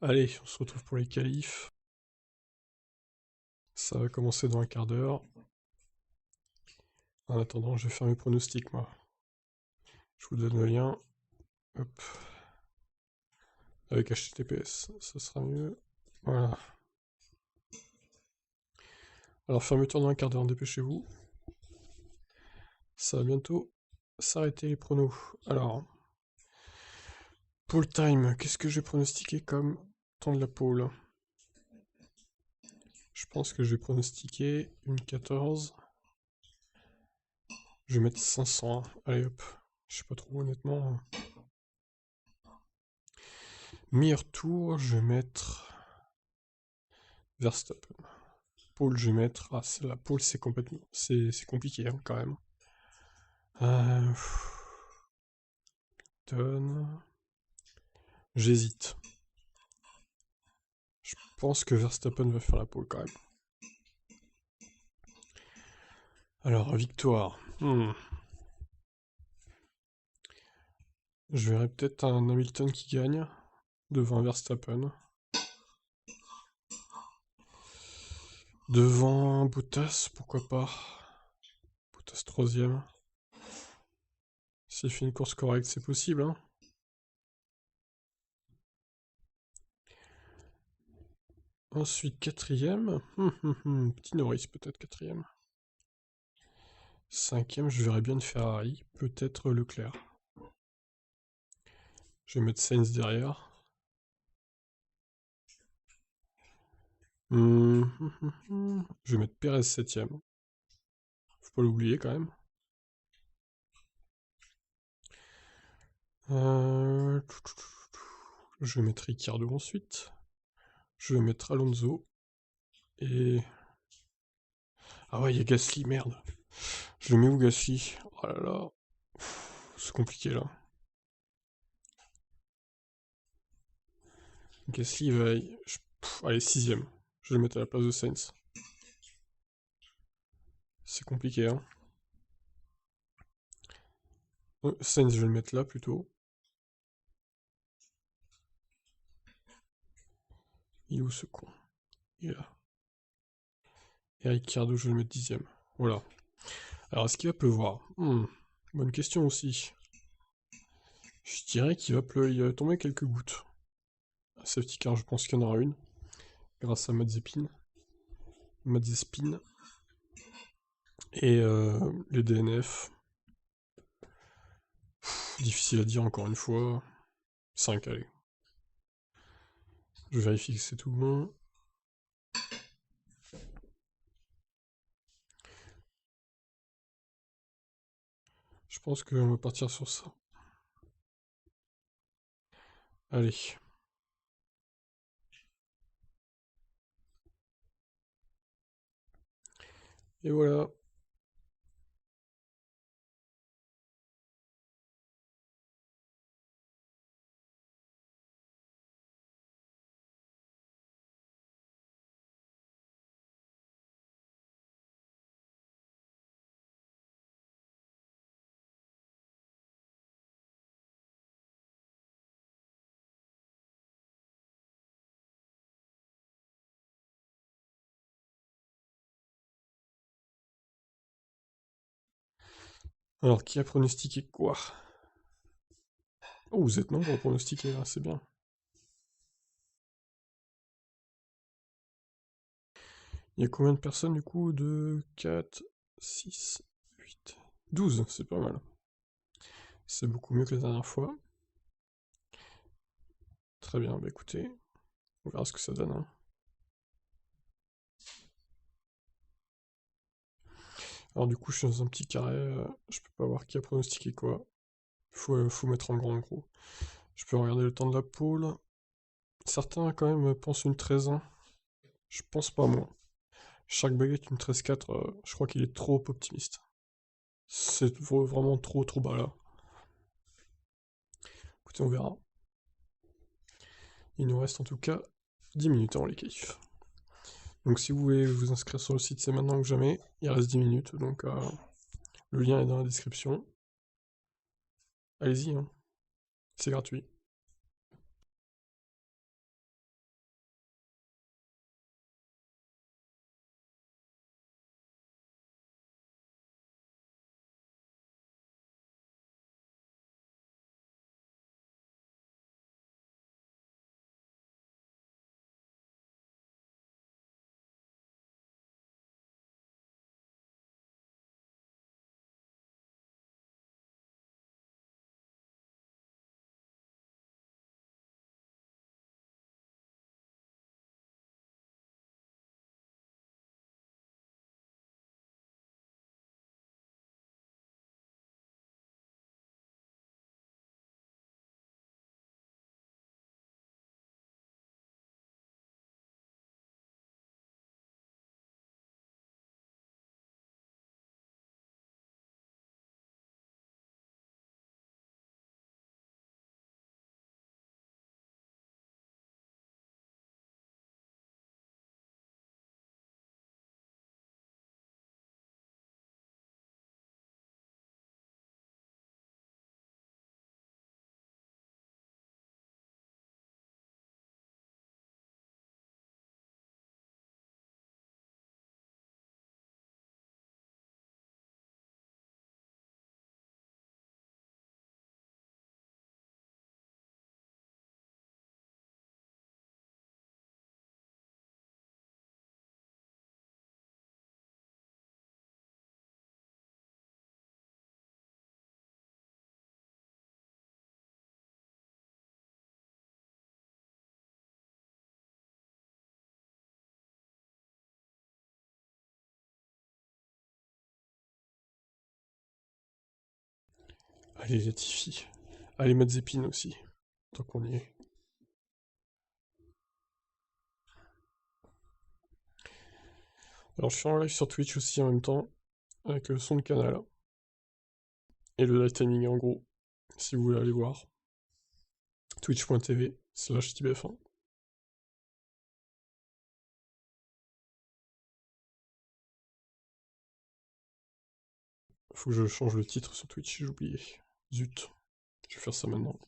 Allez, on se retrouve pour les qualifs. Ça va commencer dans un quart d'heure. En attendant, je vais faire mes pronostics, moi. Je vous donne le lien. Hop. Avec HTTPS, ça sera mieux. Voilà. Alors, fermeture dans un quart d'heure, dépêchez-vous. Ça va bientôt s'arrêter les pronos. Alors, pole time, qu'est-ce que j'ai pronostiqué comme temps de la pole? Je pense que je vais pronostiquer une 14. Je vais mettre 500. Allez hop. Je sais pas trop honnêtement. Meilleur tour, je vais mettre Verstappen. Pole, je vais mettre. Ah, la pole, c'est complètement. C'est compliqué hein, quand même. Euh... J'hésite. Je pense que Verstappen va faire la pole quand même. Alors, victoire. Je verrais peut-être un Hamilton qui gagne devant Verstappen. Devant Bottas, pourquoi pas. Bottas troisième. S'il fait une course correcte, c'est possible. Hein. Ensuite, quatrième. Petit Norris, peut-être quatrième. Cinquième, je verrais bien une Ferrari. Peut-être Leclerc. Je vais mettre Sainz derrière. Je vais mettre Perez septième. Faut pas l'oublier quand même. Je vais mettre Ricciardo ensuite. Je vais mettre Alonso. Et... Ah ouais, il y a Gasly, merde. Je le mets où Gasly? Oh là là. C'est compliqué là. Gasly va... allez, sixième. Je vais le mettre à la place de Sainz. C'est compliqué, hein. Sainz, je vais le mettre là plutôt. Il est où ce con? Il est là. Et Ricciardo, je vais le mettre dixième. Voilà. Alors, est-ce qu'il va pleuvoir? Bonne question aussi. Je dirais qu'il va pleuvoir. Il va tomber quelques gouttes. Safety car, je pense qu'il y en aura une. Grâce à Mazepin. Et les DNF. Difficile à dire encore une fois. 5, allez. Je vérifie que c'est tout bon. Je pense qu'on va partir sur ça. Allez. Et voilà. Alors, qui a pronostiqué quoi? Oh, vous êtes nombreux pour pronostiquer, là, c'est bien. Il y a combien de personnes du coup? 2, 4, 6, 8, 12, c'est pas mal. C'est beaucoup mieux que la dernière fois. Très bien, bah écoutez, on verra ce que ça donne. Hein. Alors du coup, je suis dans un petit carré, je peux pas voir qui a pronostiqué quoi. Faut mettre en grand gros. Je peux regarder le temps de la pole. Certains quand même pensent une 13-1. Je pense pas moi. Chaque baguette une 13-4, je crois qu'il est trop optimiste. C'est vraiment trop bas là. Écoutez, on verra. Il nous reste en tout cas 10 minutes avant les qualifs. Donc si vous voulez vous inscrire sur le site, c'est maintenant ou jamais. Il reste 10 minutes, donc le lien est dans la description. Allez-y, hein. C'est gratuit. Allez, Latifi. Allez, Mazepin aussi, tant qu'on y est. Alors, je suis en live sur Twitch aussi en même temps, avec le son de canal. Et le live timing en gros, si vous voulez aller voir. Twitch.tv/tbf1. Faut que je change le titre sur Twitch, j'ai oublié. Zut. Je vais faire ça maintenant.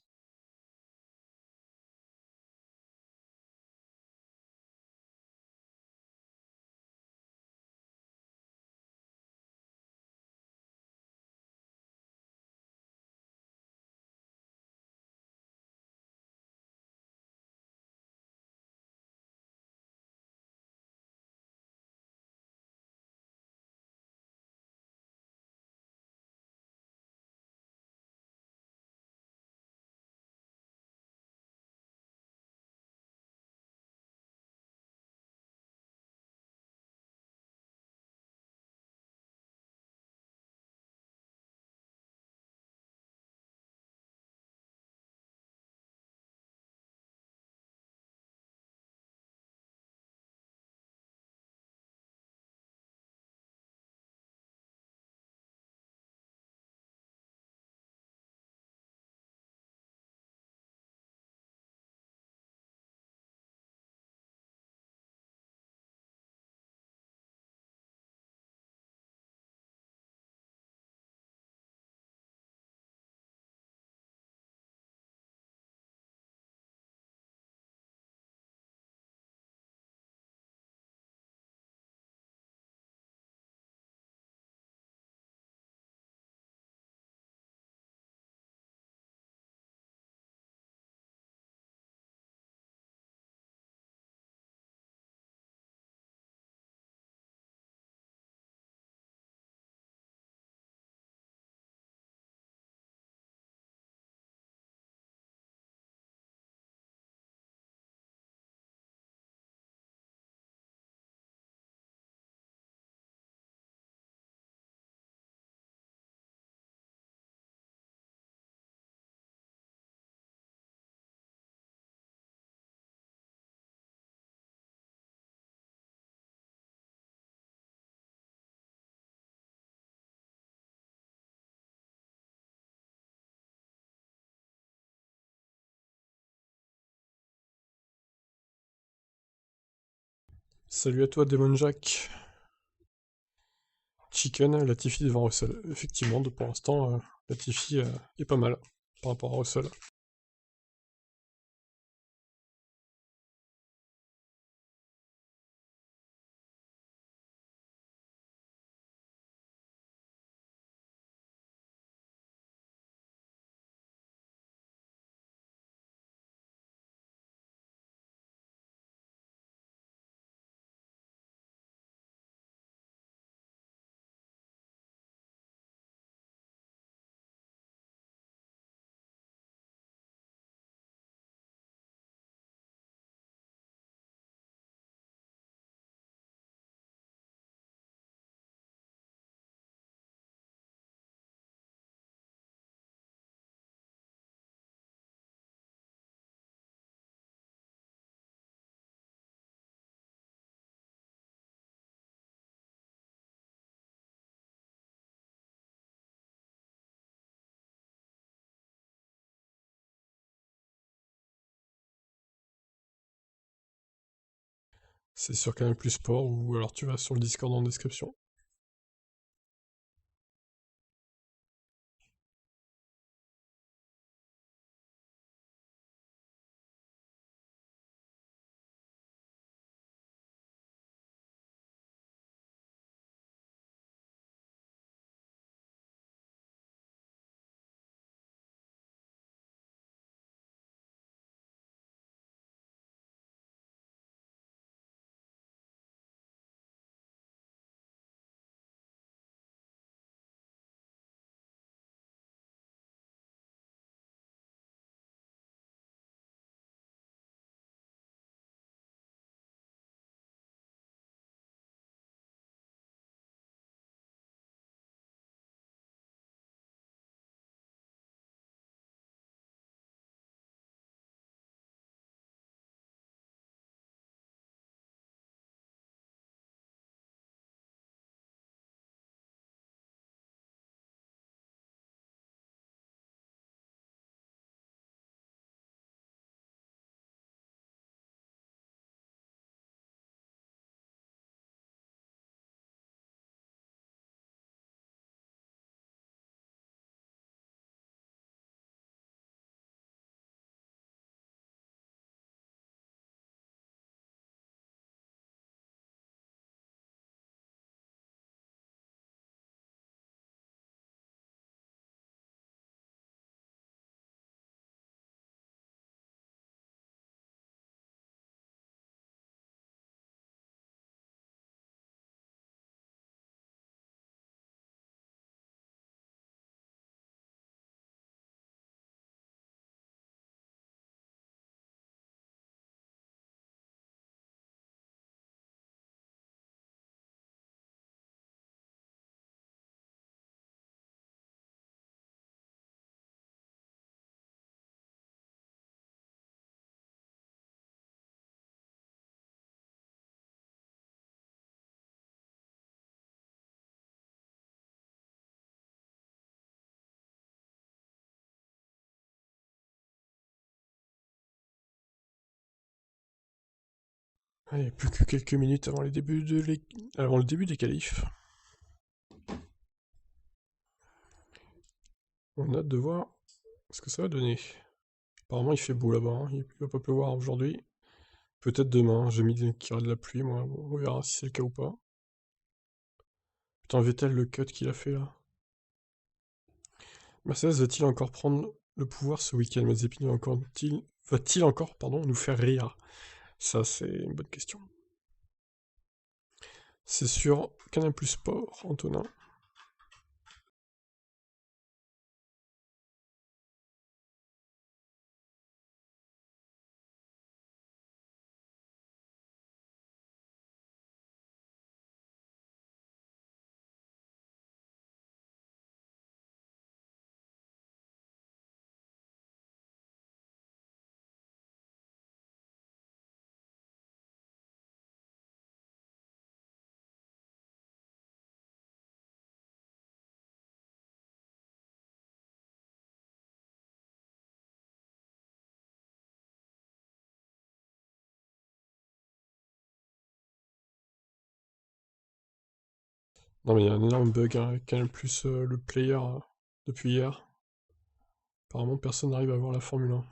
Salut à toi, Demon Jack. Chicken, Latifi devant Russell. Effectivement, pour l'instant, Latifi est pas mal par rapport à Russell. C'est sur Canal Plus Sport ou alors tu vas sur le Discord en description. Allez, plus que quelques minutes avant, avant le début des qualifs. On a hâte de voir ce que ça va donner. Apparemment, il fait beau là-bas, hein. Il va pas pleuvoir aujourd'hui. Peut-être demain, j'ai mis qu'il y aura de la pluie, moi. Bon, on verra si c'est le cas ou pas. Putain, Vettel, le cut qu'il a fait là. Mercedes va-t-il encore prendre le pouvoir ce week-end? Mazepin va-t-il encore, pardon, nous faire rire? Ça, c'est une bonne question. C'est sur Canal Plus Sport, Antonin. Non mais il y a un énorme bug hein, avec Canal Plus le player depuis hier. Apparemment personne n'arrive à voir la Formule 1.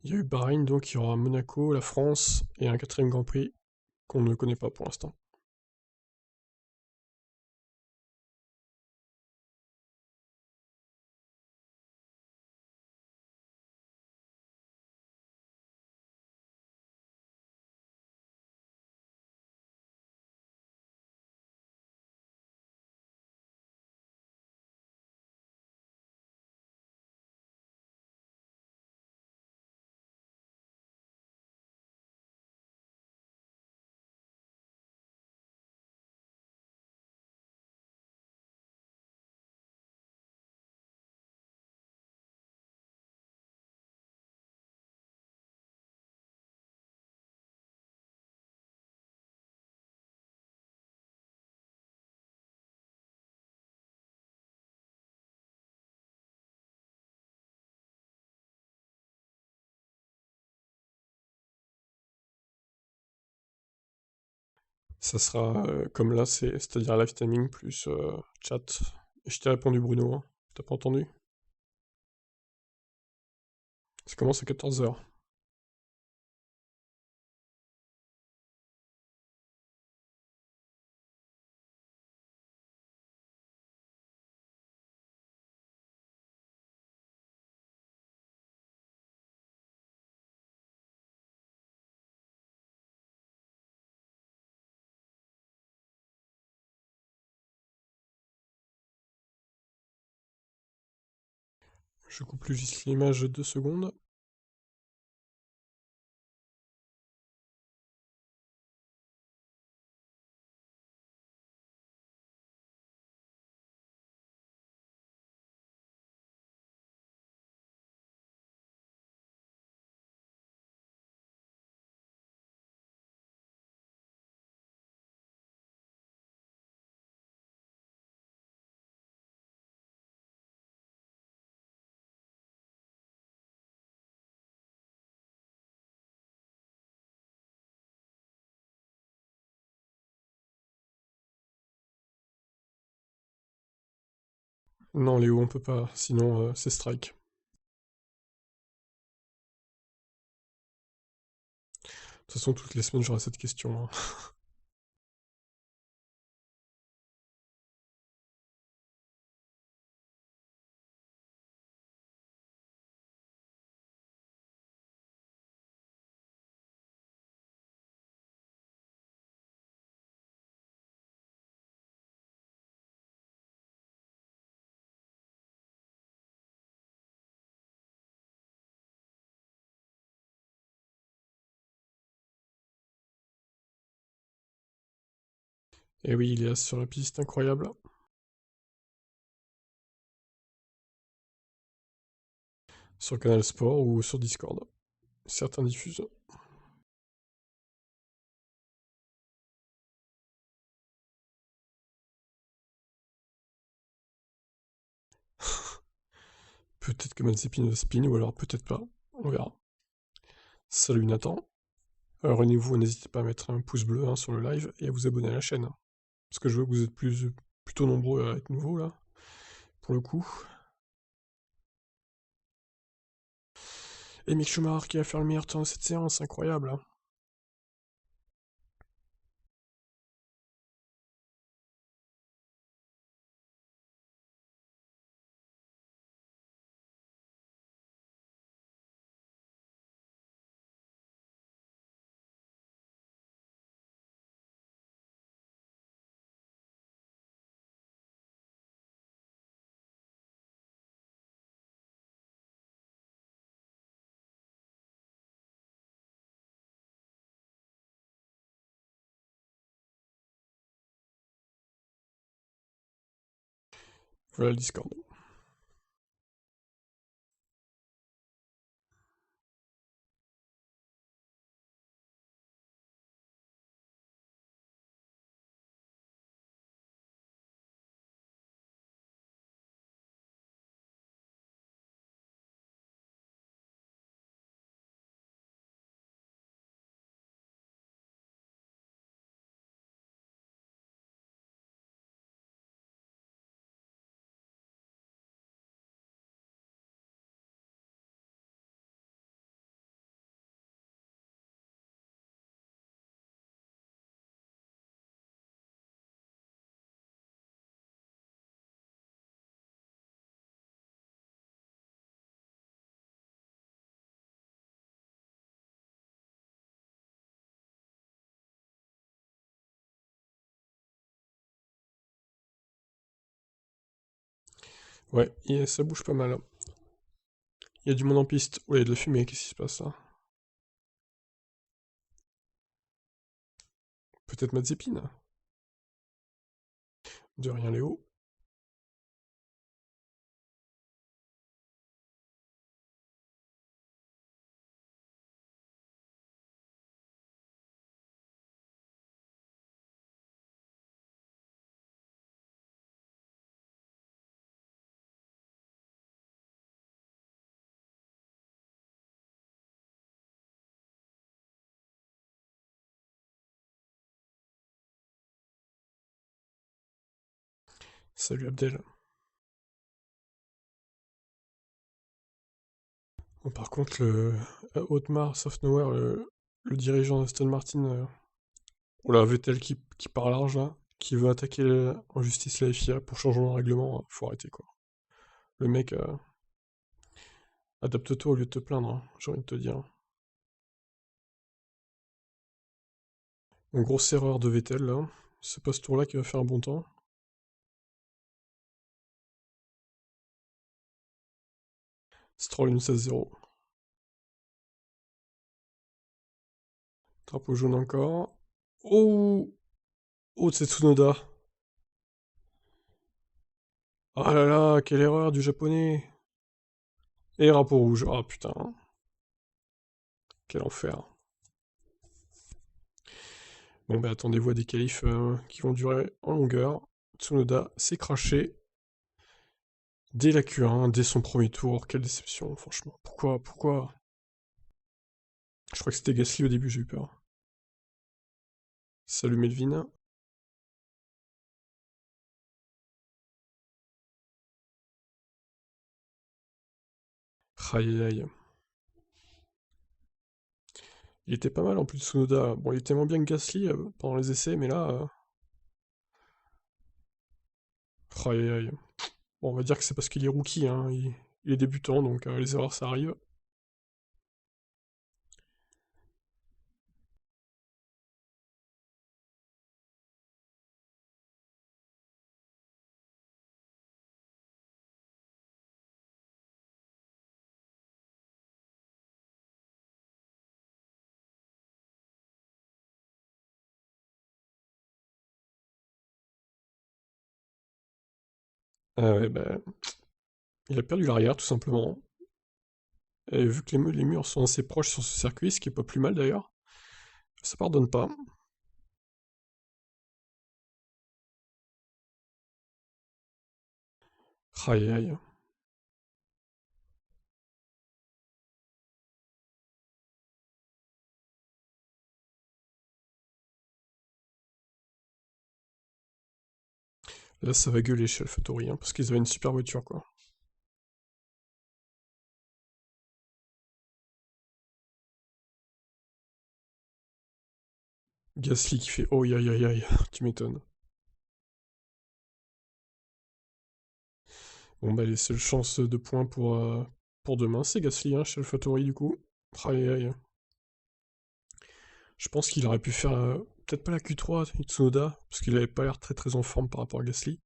Il y a eu Bahreïn, donc il y aura Monaco, la France et un quatrième Grand Prix qu'on ne connaît pas pour l'instant. Ça sera comme là, c'est-à-dire live timing plus chat. Et je t'ai répondu Bruno, hein. T'as pas entendu? Ça commence à 14h. Je coupe juste l'image 2 secondes. Non Léo, on peut pas, sinon c'est strike. De toute façon, toutes les semaines j'aurai cette question, hein. Et oui, il est sur la piste, incroyable. Sur Canal Sport ou sur Discord. Certains diffusent. Peut-être que Mazepin va spin, ou alors peut-être pas. On verra. Salut Nathan. Renez-vous, n'hésitez pas à mettre un pouce bleu hein, sur le live et à vous abonner à la chaîne. Parce que je vois que vous êtes plutôt nombreux à être nouveaux là, pour le coup. Et Mick Schumacher qui va faire le meilleur temps de cette séance, incroyable. Hein. Voilà le Discord. Ouais, et ça bouge pas mal. Il y a du monde en piste. Ouais, il y a de la fumée, qu'est-ce qui se passe là? Peut-être Mazepin? De rien Léo. Salut Abdel. Bon, par contre, Otmar Softnowhere, le dirigeant d'Aston Martin, oula, Vettel qui part large là, qui veut attaquer en justice la FIA pour changement de règlement, faut arrêter quoi. Le mec, adapte-toi au lieu de te plaindre, hein, j'ai envie de te dire. Une grosse erreur de Vettel là, c'est pas ce tour là qui va faire un bon temps. Stroll une 16-0. Drapeau jaune encore. Oh, oh c'est Tsunoda. Ah là là, quelle erreur du japonais. Et drapeau rouge, ah putain, quel enfer. Bon bah attendez-vous à des qualifs qui vont durer en longueur. Tsunoda s'est craché dès la Q1, dès son premier tour. Quelle déception, franchement. Pourquoi? Je crois que c'était Gasly au début, j'ai eu peur. Salut Melvin. Aïe aïe aïe. Il était pas mal en plus Tsunoda. Bon, il était moins bien que Gasly pendant les essais, mais là... Aïe aïe aïe. Bon, on va dire que c'est parce qu'il est rookie, hein. Il est débutant, donc les erreurs ça arrive. Ah ouais, bah, il a perdu l'arrière, tout simplement. Et vu que les murs sont assez proches sur ce circuit, ce qui est pas plus mal d'ailleurs, ça pardonne pas. Aïe aïe. Là, ça va gueuler chez AlphaTauri, hein, parce qu'ils avaient une super voiture, quoi. Gasly qui fait oh aïe aïe aïe, tu m'étonnes. Bon, bah, les seules chances de points pour demain, c'est Gasly, hein, chez AlphaTauri, du coup. Aïe aïe. Je pense qu'il aurait pu faire, peut-être pas la Q3, Tsunoda, parce qu'il avait pas l'air très très en forme par rapport à Gasly,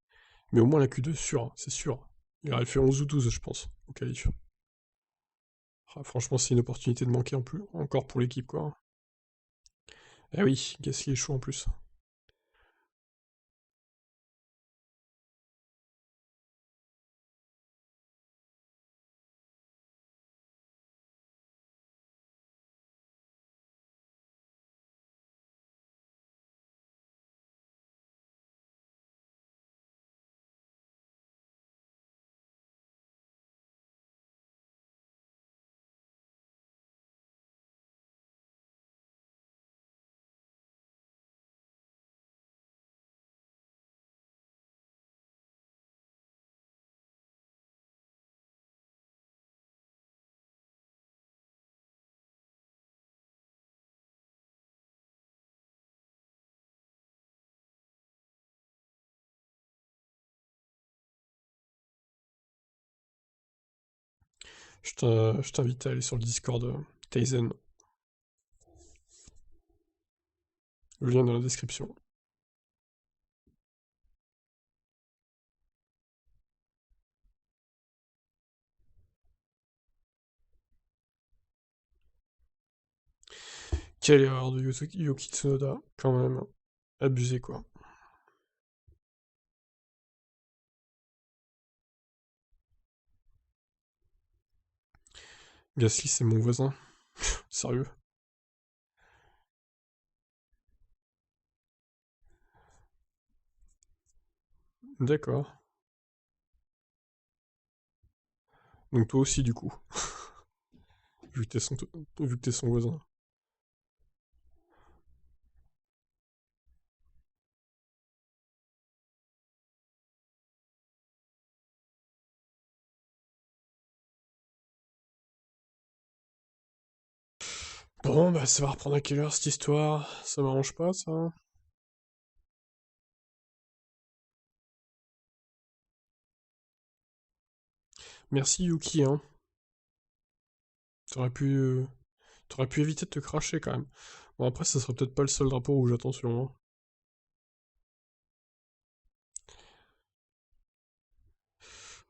mais au moins la Q2, sûr, hein, c'est sûr. Il aurait fait 11 ou 12, je pense, au qualif. Ah, franchement, c'est une opportunité de manquer en plus, encore pour l'équipe, quoi. Eh oui, Gasly est chaud en plus. Je t'invite à aller sur le Discord Tizen, le lien dans la description. Quelle erreur de Yuki Tsunoda, quand même. Abusé, quoi. Gasly, c'est mon voisin. Sérieux. D'accord. Donc toi aussi, du coup, vu que t'es son voisin. Bon, bah ça va reprendre à quelle heure cette histoire? Ça m'arrange pas, ça. Merci Yuki, hein. T'aurais pu, euh, t'aurais pu éviter de te cracher quand même. Bon, après, ça serait peut-être pas le seul drapeau rouge, attention, hein.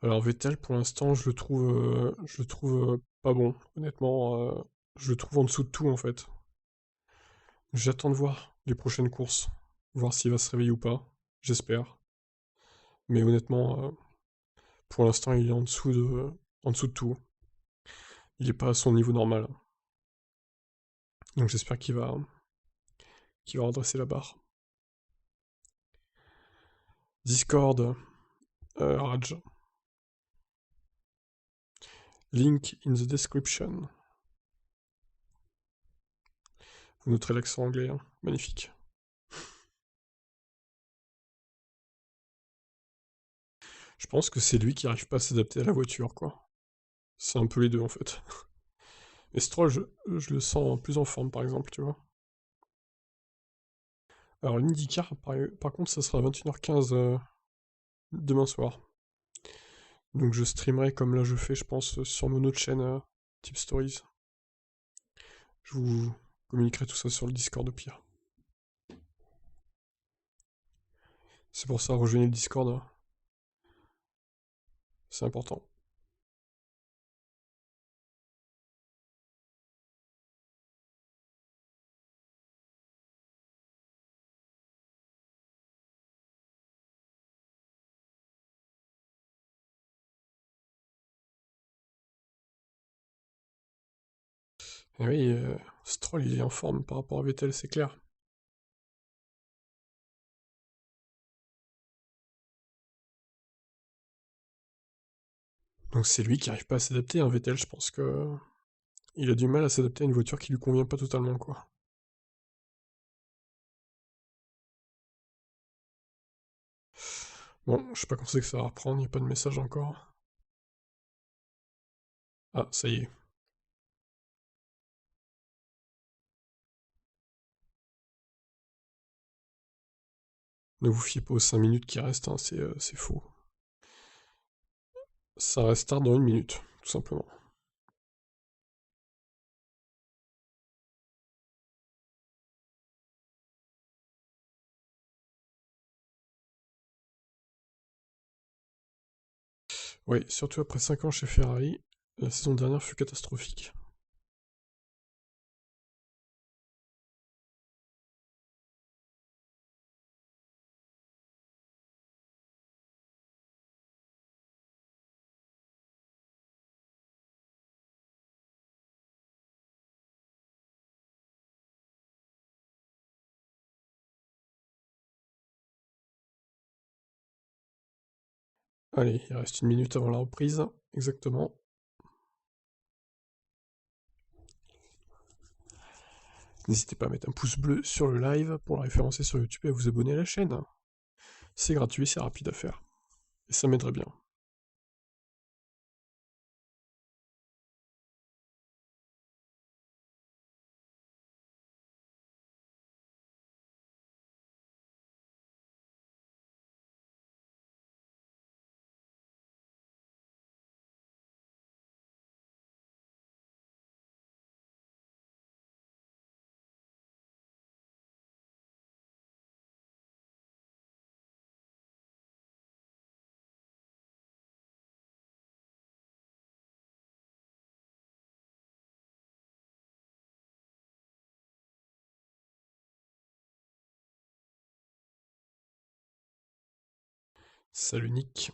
Alors Vettel, pour l'instant, je le trouve pas bon, honnêtement. Je le trouve en dessous de tout, en fait. J'attends de voir les prochaines courses, voir s'il va se réveiller ou pas. J'espère. Mais honnêtement, pour l'instant, il est en dessous de tout. Il est pas à son niveau normal. Donc j'espère qu'il va redresser la barre. Discord, Raj. Link in the description. Vous noterez l'accent anglais, hein. Magnifique. Je pense que c'est lui qui arrive pas à s'adapter à la voiture, quoi. C'est un peu les deux, en fait. Et Stroll, je le sens plus en forme, par exemple, tu vois. Alors l'IndyCar, par contre, ça sera à 21h15 demain soir. Donc je streamerai comme là je fais, je pense, sur mon autre chaîne, Tip Stories. Je vous communiquerai tout ça sur le Discord au pire. C'est pour ça, rejoignez le Discord, hein. C'est important. Et oui, Stroll il est en forme par rapport à Vettel, c'est clair. Donc c'est lui qui arrive pas à s'adapter, hein, Vettel, je pense que il a du mal à s'adapter à une voiture qui lui convient pas totalement, quoi. Bon, je sais pas quand c'est que ça va reprendre, y a pas de message encore. Ah, ça y est. Ne vous fiez pas aux 5 minutes qui restent, hein, c'est faux. Ça restart dans 1 minute, tout simplement. Oui, surtout après 5 ans chez Ferrari, la saison dernière fut catastrophique. Allez, il reste 1 minute avant la reprise, exactement. N'hésitez pas à mettre un pouce bleu sur le live pour le référencer sur YouTube et à vous abonner à la chaîne. C'est gratuit, c'est rapide à faire. Et ça m'aiderait bien. Salut Nick.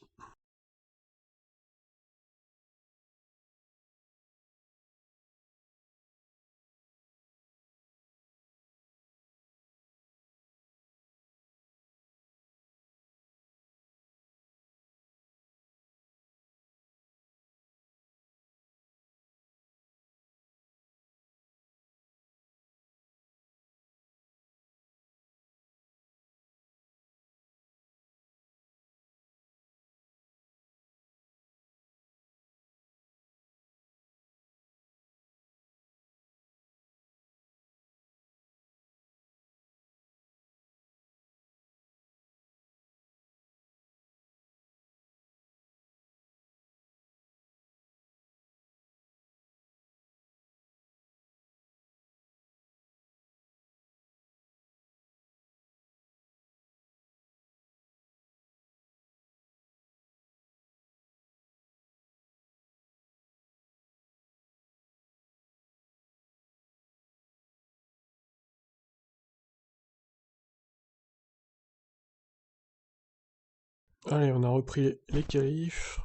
Allez, on a repris les qualifs.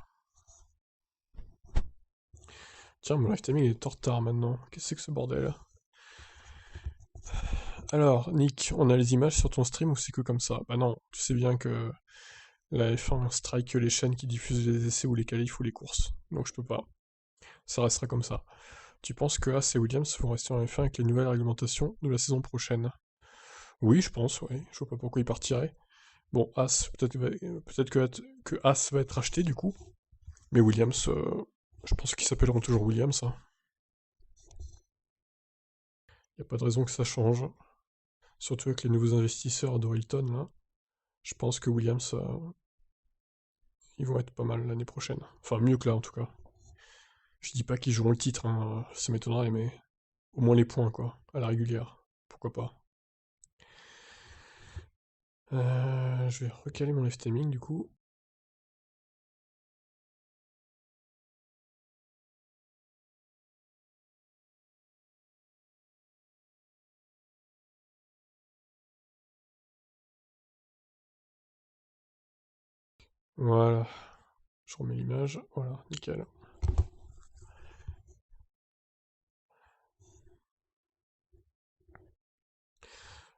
Tiens, mon live timing est en retard maintenant. Qu'est-ce que c'est que ce bordel? Alors, Nick, on a les images sur ton stream ou c'est que comme ça? Bah non, tu sais bien que la F1 strike les chaînes qui diffusent les essais ou les qualifs ou les courses. Donc je peux pas. Ça restera comme ça. Tu penses que Haas et Williams vont rester en F1 avec les nouvelles réglementations de la saison prochaine? Oui, je pense, oui. Je vois pas pourquoi ils partiraient. Bon, Haas, peut-être que Haas va être acheté du coup. Mais Williams, je pense qu'ils s'appelleront toujours Williams, hein. Y a pas de raison que ça change. Surtout avec les nouveaux investisseurs d'Orilton, là. Je pense que Williams, ils vont être pas mal l'année prochaine. Enfin, mieux que là, en tout cas. Je dis pas qu'ils joueront le titre, hein, ça m'étonnerait, mais au moins les points, quoi, à la régulière. Pourquoi pas. Je vais recaler mon live timing, du coup. Voilà. Je remets l'image. Voilà, nickel.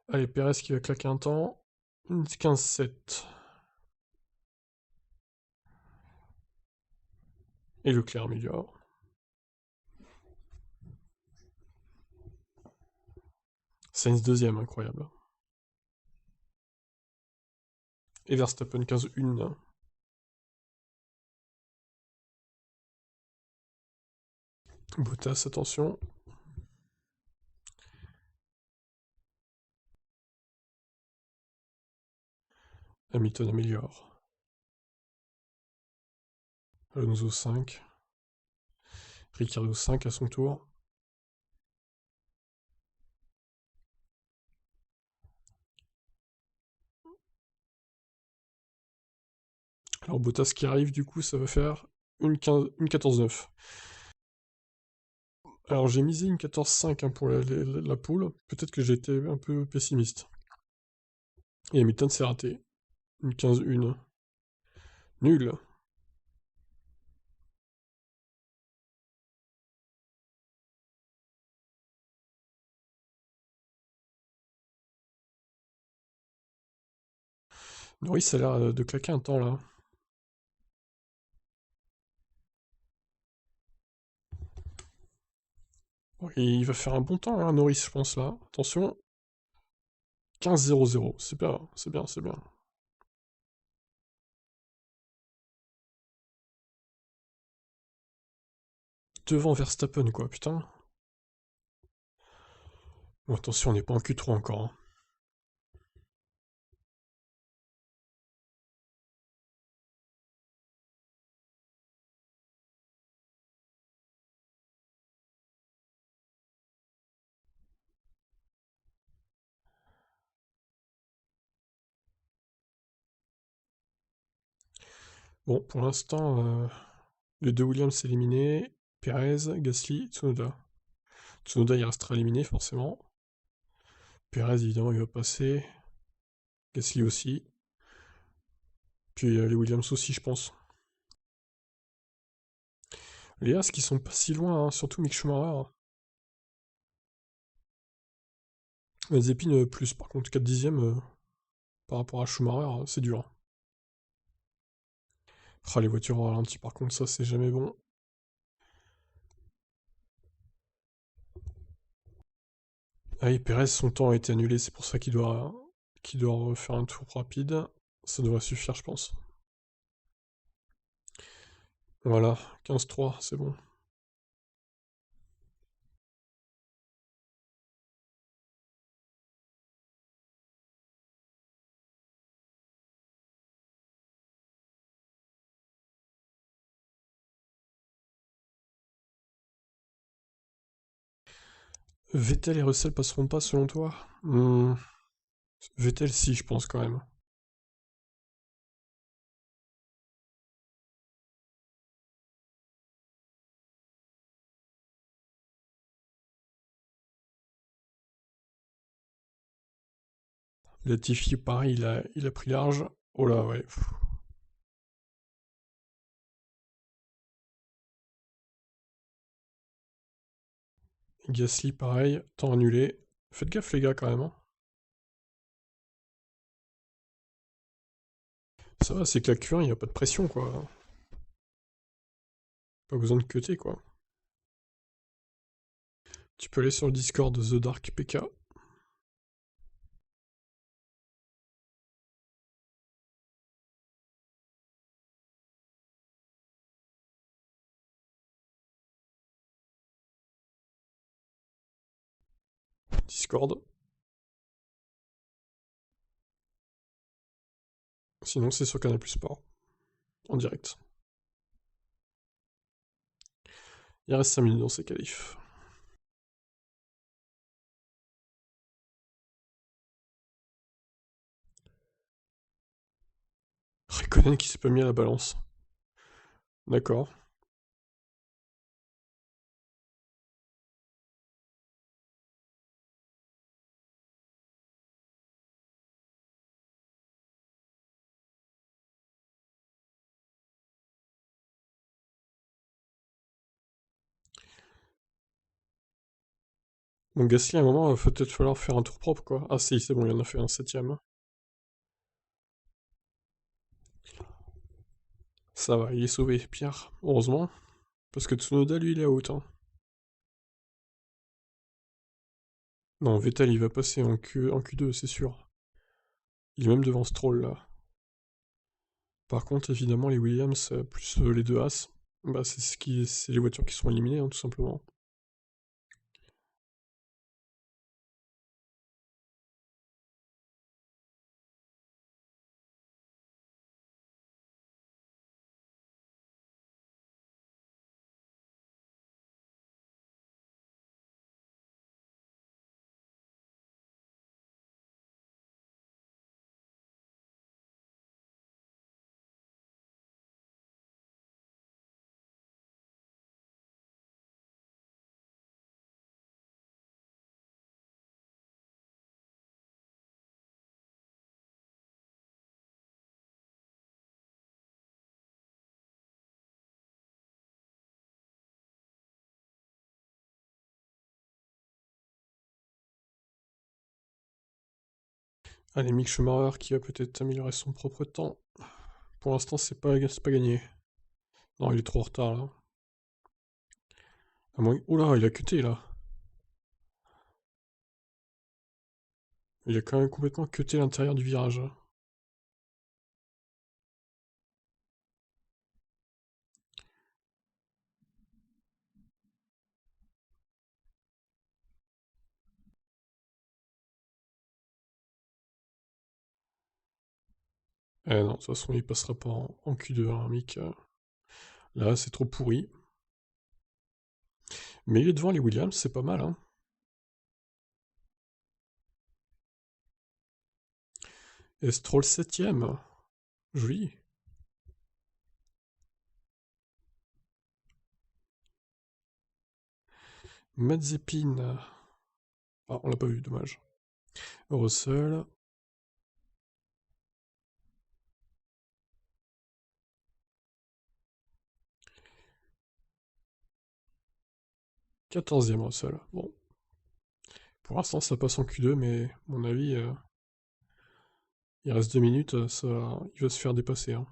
Allez, Pérez qui va claquer un temps. 15-7. Et Leclerc améliore. Sainz deuxième, incroyable. Et Verstappen 15-1. Bottas, attention. Hamilton améliore. Alonso 5. Ricciardo 5 à son tour. Alors Bottas qui arrive, du coup, ça va faire une 14-9. Alors j'ai misé une 14-5 hein, pour la poule. Peut-être que j'ai été un peu pessimiste. Et Hamilton s'est raté. Une 15-1. Nul. Norris ça a l'air de claquer un temps là. Bon, il va faire un bon temps, hein, Norris, je pense là. Attention. 15-0-0. C'est bien, c'est bien, c'est bien. Devant Verstappen, quoi, putain. Bon, attention, on n'est pas en Q3 encore. Hein. Bon, pour l'instant, les deux Williams éliminés. Perez, Gasly, Tsunoda. Tsunoda, il restera éliminé, forcément. Perez, évidemment, il va passer. Gasly aussi. Puis les Williams aussi, je pense. Les As qui sont pas si loin, hein, surtout Mick Schumacher. Mazepin plus, par contre, 4 dixièmes par rapport à Schumacher, c'est dur. Hein. Ah, les voitures au ralenti, par contre, ça, c'est jamais bon. Ah, et Perez, son temps a été annulé, c'est pour ça qu'il doit refaire un tour rapide. Ça devrait suffire, je pense. Voilà, 15-3, c'est bon. Vettel et Russell passeront pas selon toi? Vettel, si, je pense quand même. Latifi, pareil, il a pris large. Oh là, ouais. Gasly, pareil, temps annulé. Faites gaffe, les gars, quand même. Hein. Ça va, c'est que la Q1, il n'y a pas de pression, quoi. Pas besoin de cutter, quoi. Tu peux aller sur le Discord de The Dark PK. Discord. Sinon, c'est sur Canal Plus Sport. En direct. Il reste 5 minutes dans ces qualifs. Raikkonen qui s'est pas mis à la balance. D'accord. Donc Gasly, à un moment, il va peut-être falloir faire un tour propre, quoi. Ah si, c'est bon, il en a fait un septième. Ça va, il est sauvé, Pierre. Heureusement. Parce que Tsunoda, lui, il est out, hein. Non, Vettel, il va passer en Q2, c'est sûr. Il est même devant Stroll, là. Par contre, évidemment, les Williams, plus les deux As, bah, c'est les voitures qui sont éliminées, hein, tout simplement. Allez, Mick Schumacher qui va peut-être améliorer son propre temps. Pour l'instant, c'est pas gagné. Non, il est trop en retard, là. À moins... Oula, il a cuté, là. Il a quand même complètement cuté l'intérieur du virage, hein. Eh non, de toute façon, il passera pas en Q2, hein, Mick. Là, c'est trop pourri. Mais il est devant les Williams, c'est pas mal, hein. Et Stroll 7ème. Joli. Mazepin. Ah, on l'a pas vu, dommage. Russell. 14ème Russell. Bon. Pour l'instant, ça passe en Q2, mais à mon avis, il reste 2 minutes, il va se faire dépasser, hein.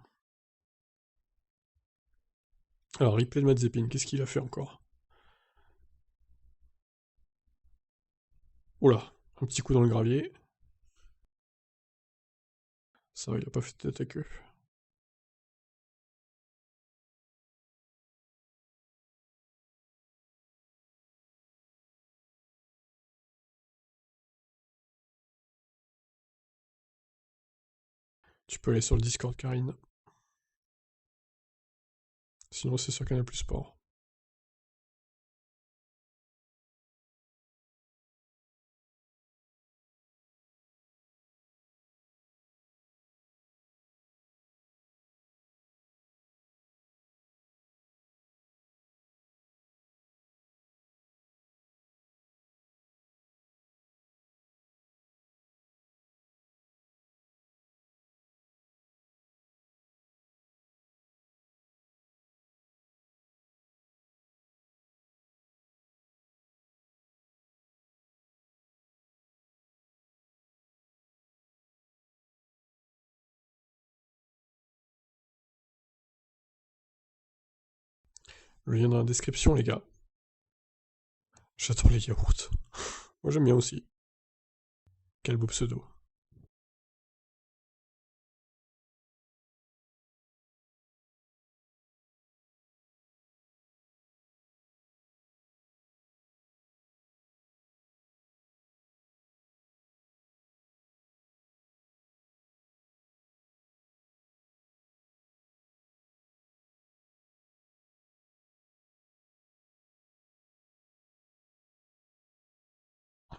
Alors, replay de Mazepin, qu'est-ce qu'il a fait encore? Oula, un petit coup dans le gravier. Ça va, il a pas fait tête à queue. Tu peux aller sur le Discord, Karine. Sinon, c'est sur Canal Plus Sport. Le lien dans la description, les gars. J'adore les yaourts. Moi, j'aime bien aussi. Quel beau pseudo.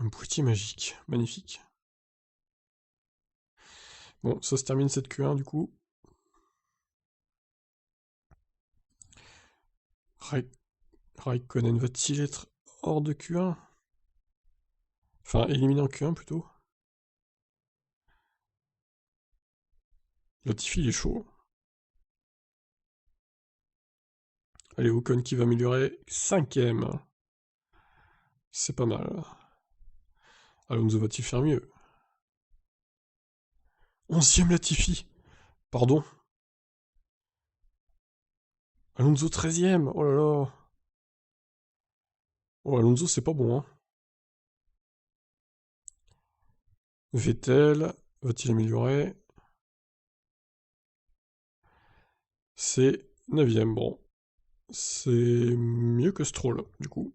Un boîtier magique. Magnifique. Bon, ça se termine cette Q1, du coup. Raikkonen va-t-il être hors de Q1? Enfin, éliminé en Q1, plutôt. Latifi, il est chaud. Allez, Ocon qui va améliorer. 5ème. C'est pas mal. Alonso va-t-il faire mieux? 11ème Latifi. Pardon. Alonso 13ème. Oh là là. Oh, Alonso, c'est pas bon, hein. Vettel, va-t-il améliorer? C'est 9ème, bon. C'est mieux que Stroll, du coup.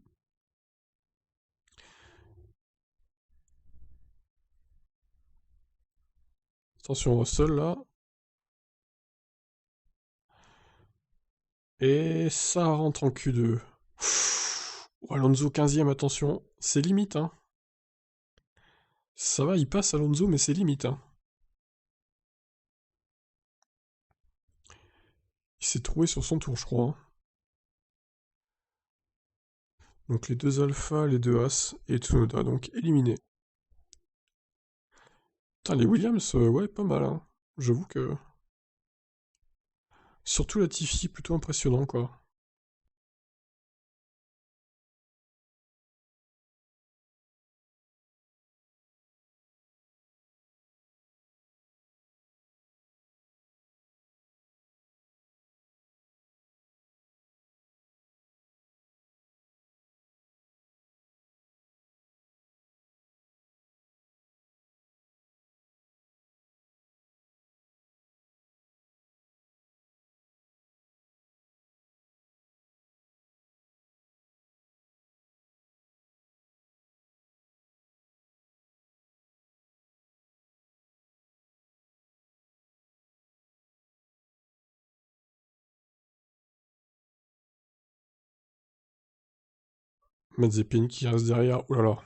Attention Russell, là. Et ça rentre en Q2. Oh, Alonso 15ème, attention. C'est limite, hein. Ça va, il passe Alonso, mais c'est limite, hein. Il s'est trouvé sur son tour, je crois, hein. Donc les deux Alpha, les deux As et Tsunoda, donc éliminés. Putain, les Williams, ouais, pas mal, hein. J'avoue que... Surtout la Tiffy, plutôt impressionnant, quoi. Mazepin qui reste derrière, oh là là.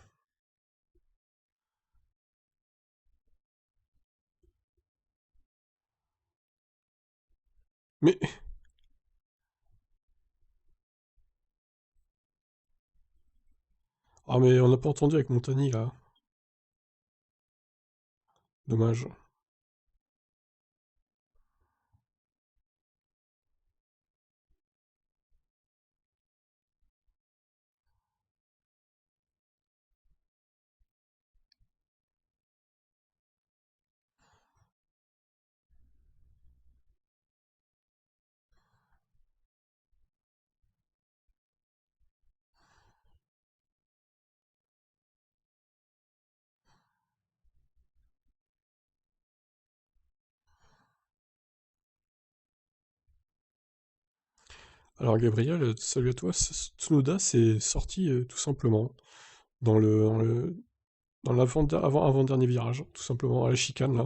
Mais... Ah mais on n'a pas entendu avec Montagny, là. Dommage. Alors Gabriel, salut à toi. Tsunoda s'est sorti tout simplement dans l'avant-dernier virage, tout simplement à la chicane là.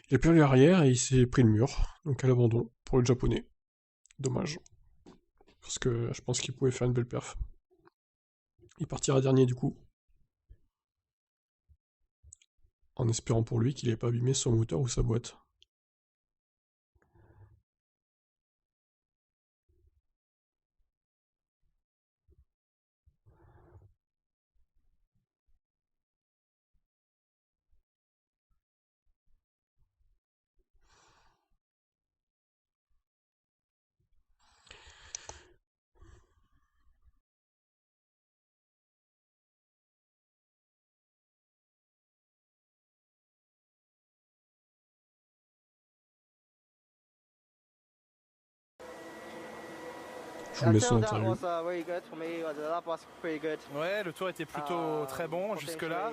Il a perdu l'arrière et il s'est pris le mur, donc à l'abandon pour le japonais. Dommage, parce que je pense qu'il pouvait faire une belle perf. Il partira dernier du coup, en espérant pour lui qu'il n'ait pas abîmé son moteur ou sa boîte. Je vous mets son interview. Ouais, le tour était plutôt très bon jusque-là.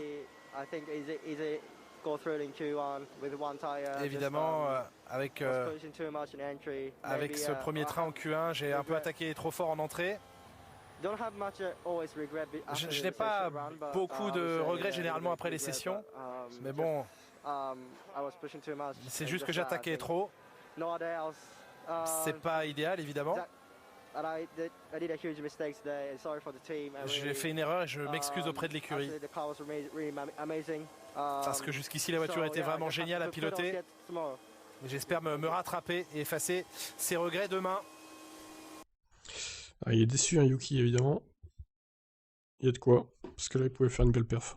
Évidemment, avec ce premier train en Q1, j'ai un peu attaqué trop fort en entrée. Je n'ai pas beaucoup de regrets généralement après les sessions, mais bon, c'est juste que j'attaquais trop. C'est pas idéal évidemment. J'ai fait une erreur et je m'excuse auprès de l'écurie. Parce que jusqu'ici la voiture était vraiment géniale à piloter. J'espère me rattraper et effacer ces regrets demain. Ah, il est déçu, hein, Yuki, évidemment. Il y a de quoi, parce que là, il pouvait faire une belle perf.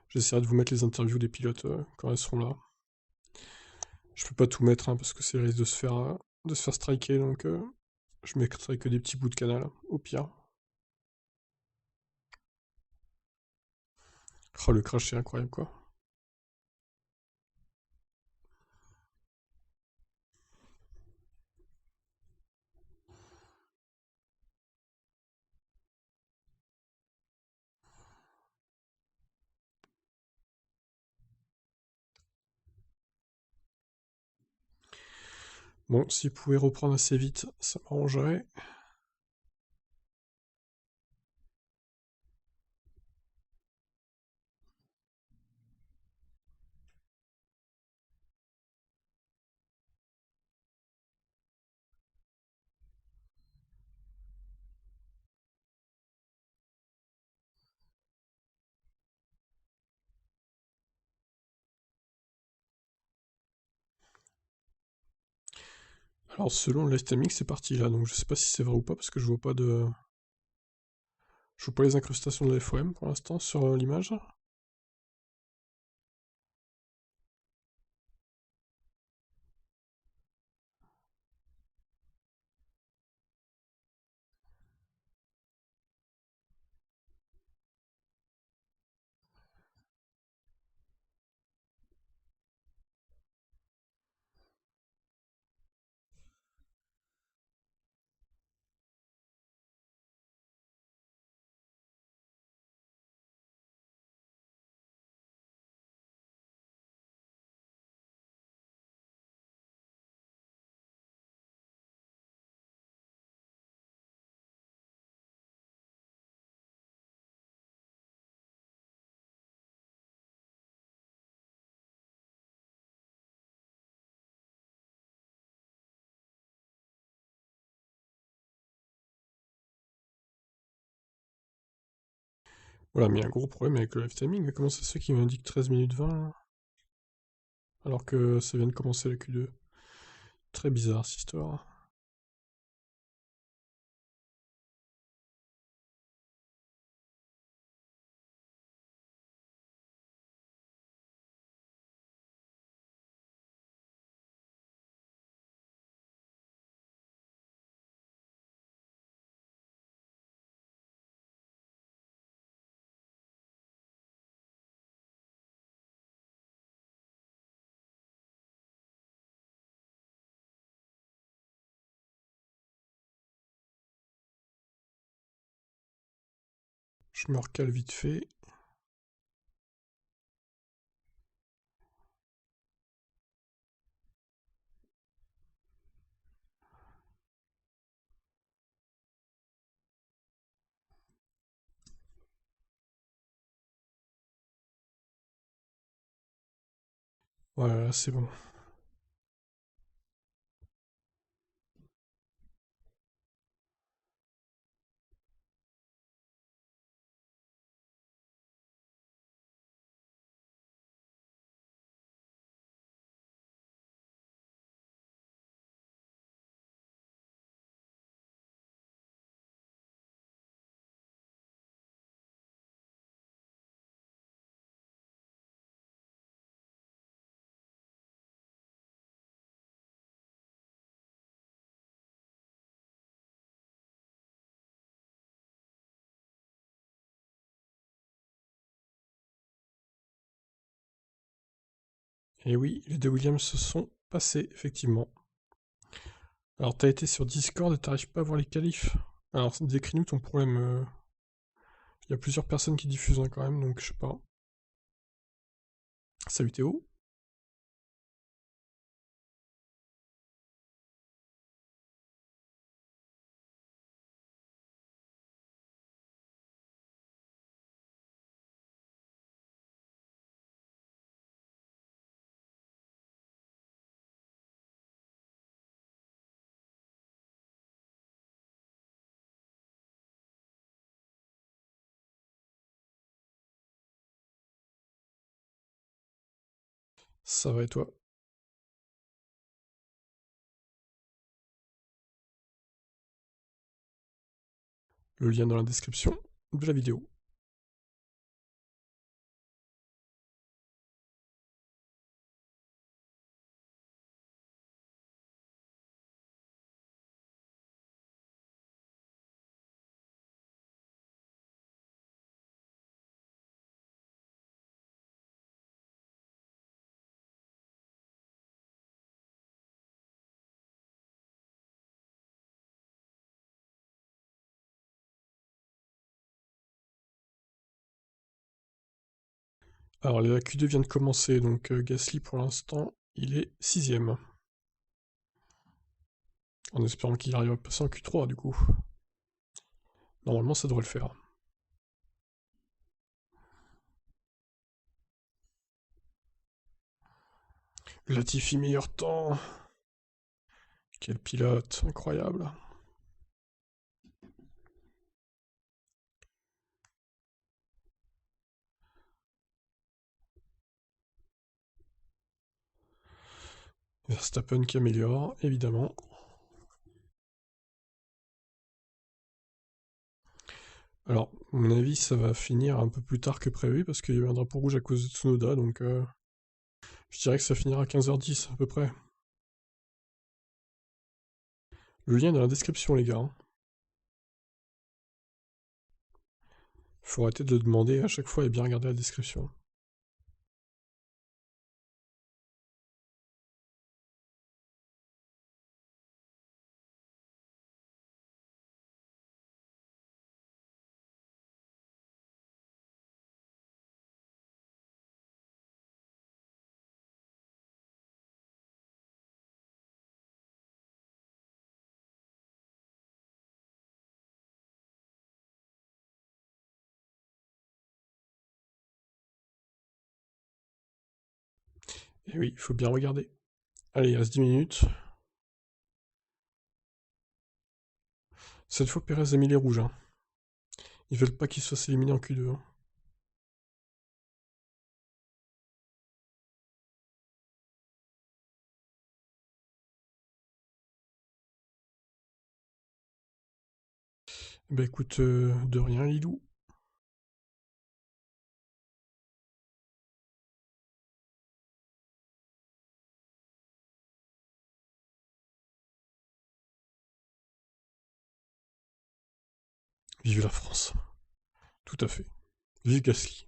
J'essaierai de vous mettre les interviews des pilotes quand elles seront là. Je peux pas tout mettre, hein, parce que c'est le risque de se faire striker, donc je mettrai que des petits bouts de canal, au pire. Oh, le crash, c'est incroyable, quoi. Bon, s'il pouvait reprendre assez vite, ça m'arrangerait. Alors, selon le live timing, c'est parti là, donc je sais pas si c'est vrai ou pas, parce que je vois pas de... Je vois pas les incrustations de la FOM pour l'instant sur l'image. Voilà, mais il y a un gros problème avec le live timing. Comment ça se fait qu'il m'indique 13 minutes 20 là, alors que ça vient de commencer la Q2? Très bizarre cette histoire. Je me recale vite fait. Voilà, c'est bon. Et oui, les deux Williams se sont passés, effectivement. Alors, t'as été sur Discord et t'arrives pas à voir les qualifs. Alors, décris-nous ton problème. Il y a plusieurs personnes qui diffusent hein, quand même, donc je sais pas. Salut Théo. Ça va et toi? Le lien dans la description de la vidéo. Alors la Q2 vient de commencer, donc Gasly pour l'instant, il est 6ème. En espérant qu'il arrive à passer en Q3 du coup. Normalement ça devrait le faire. Latifi meilleur temps. Quel pilote, incroyable. Verstappen qui améliore, évidemment. Alors, à mon avis, ça va finir un peu plus tard que prévu parce qu'il y a eu un drapeau rouge à cause de Tsunoda, donc je dirais que ça finira à 15h10 à peu près. Le lien est dans la description, les gars, hein. Faut arrêter de le demander à chaque fois et bien regarder la description. Et oui, il faut bien regarder. Allez, il reste 10 minutes. Cette fois, Perez a mis les rouges, hein. Ils veulent pas qu'il se fasse éliminer en Q2, hein. Bah écoute, de rien, Lilou. Vive la France. Tout à fait. Vive Gasly.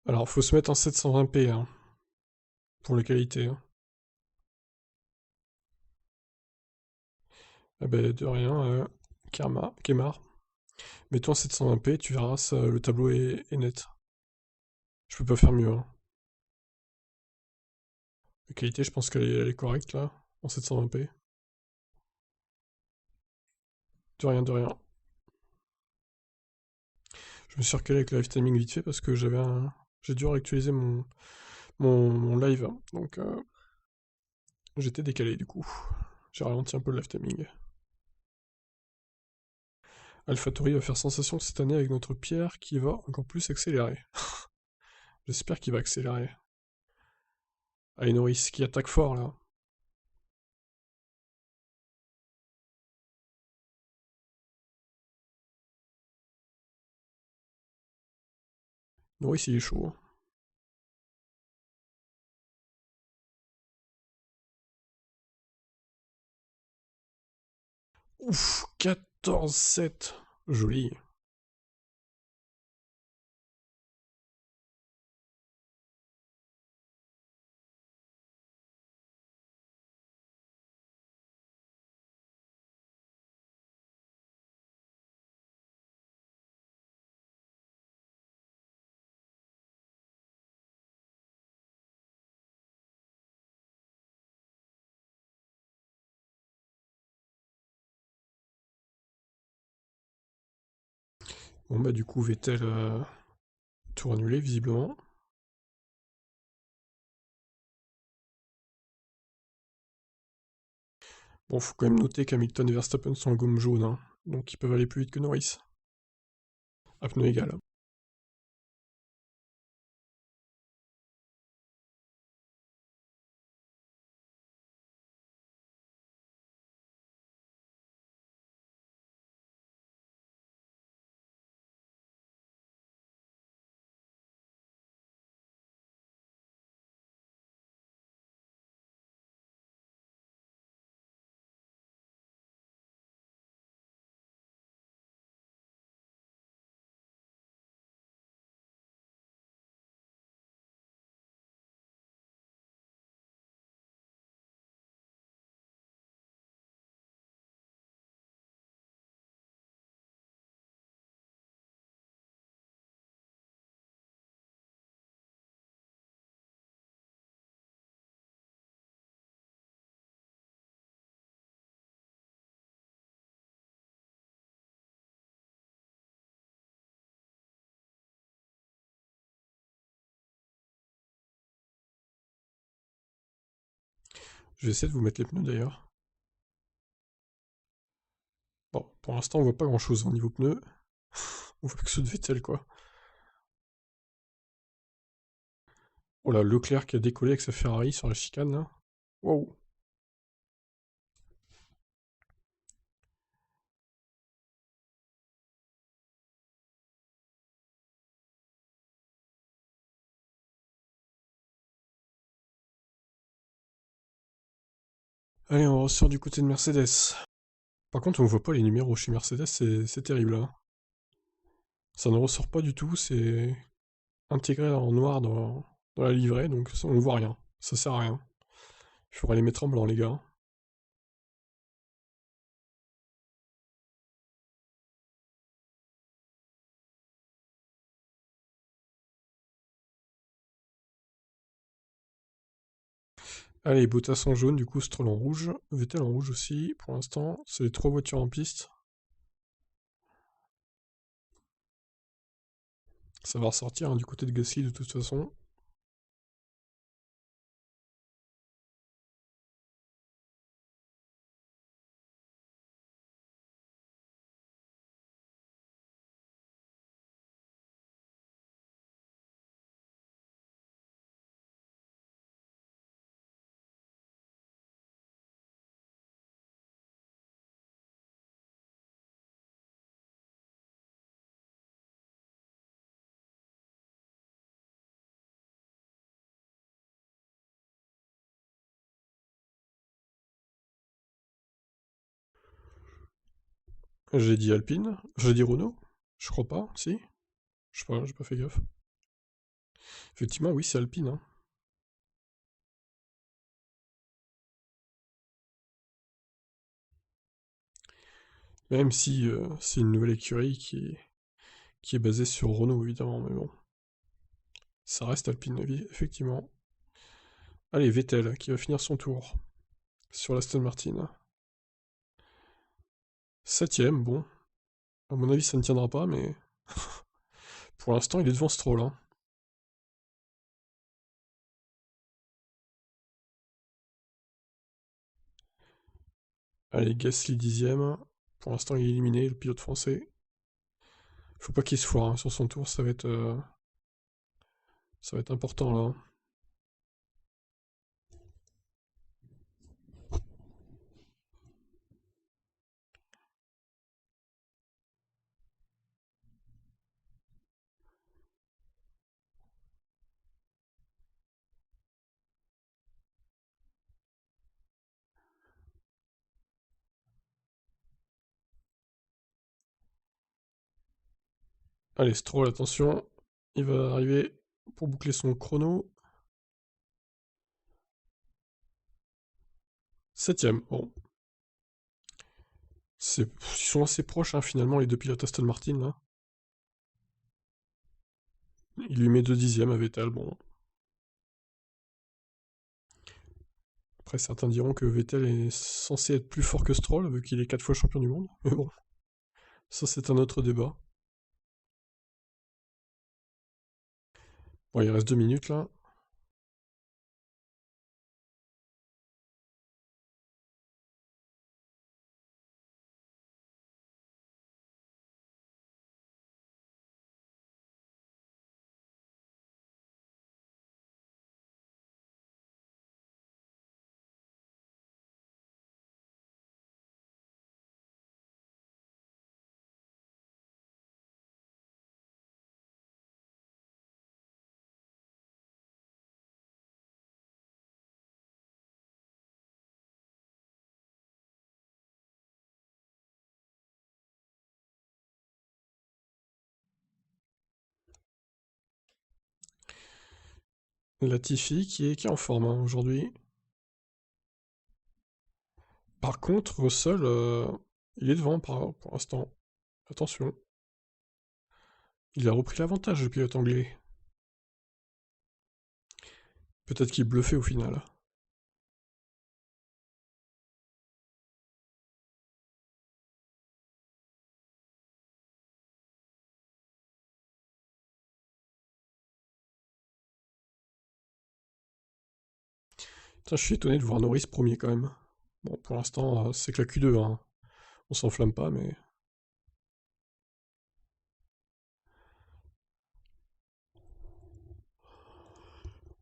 Alors, faut se mettre en 720p, hein, pour la qualité, hein. Ah bah, de rien, Kemar. Mets-toi en 720p, tu verras, le tableau est net. Je peux pas faire mieux, hein. La qualité, je pense elle est correcte, là, en 720p. De rien, de rien. Je me suis recalé avec le live timing vite fait parce que j'ai dû réactualiser mon live, hein. Donc j'étais décalé du coup. J'ai ralenti un peu le live timing. AlphaTauri va faire sensation cette année avec notre Pierre qui va encore plus accélérer. J'espère qu'il va accélérer. Allez Norris qui attaque fort là. Norris il est chaud, hein. Ouf, 14-7. Joli. Bon bah du coup Vettel tour annulé visiblement. Bon, faut quand même noter qu'Hamilton et Verstappen sont en gomme jaune, hein, donc ils peuvent aller plus vite que Norris. À pneu égal. Je vais essayer de vous mettre les pneus d'ailleurs. Bon, pour l'instant on voit pas grand chose au niveau pneus. On voit que ceux de Vettel quoi. Oh là, Leclerc qui a décollé avec sa Ferrari sur la chicane là. Wow. Allez, on ressort du côté de Mercedes. Par contre, on voit pas les numéros chez Mercedes, c'est terrible là. Ça ne ressort pas du tout, c'est intégré en noir dans la livrée, donc on voit rien. Ça sert à rien. Il faudrait les mettre en blanc, les gars. Allez, Bottas en jaune, du coup Stroll en rouge. Vettel en rouge aussi, pour l'instant. C'est les trois voitures en piste. Ça va ressortir hein, du côté de Gasly de toute façon. J'ai dit Alpine. J'ai dit Renault. Je crois pas, si. Je sais pas, j'ai pas fait gaffe. Effectivement, oui, c'est Alpine. Hein. Même si c'est une nouvelle écurie qui est basée sur Renault, évidemment, mais bon. Ça reste Alpine, effectivement. Allez, Vettel, qui va finir son tour sur l'Aston Martin. Septième, bon. À mon avis, ça ne tiendra pas, mais pour l'instant, il est devant Stroll. Hein. Allez, Gasly dixième. Pour l'instant, il est éliminé, le pilote français. Faut pas qu'il se foire hein, sur son tour, ça va être important là. Allez, Stroll, attention. Il va arriver pour boucler son chrono. Septième, bon. Ils sont assez proches hein, finalement les deux pilotes Aston Martin là. Il lui met 2 dixièmes à Vettel, bon. Après certains diront que Vettel est censé être plus fort que Stroll vu qu'il est 4 fois champion du monde. Mais bon, ça c'est un autre débat. Bon, il reste 2 minutes là. Latifi qui est en forme hein, aujourd'hui. Par contre, Russell, il est devant pour l'instant. Attention. Il a repris l'avantage, le pilote anglais. Peut-être qu'il bluffait au final. Putain, je suis étonné de voir Norris premier quand même. Bon, pour l'instant, c'est que la Q2, hein. On s'enflamme pas, mais...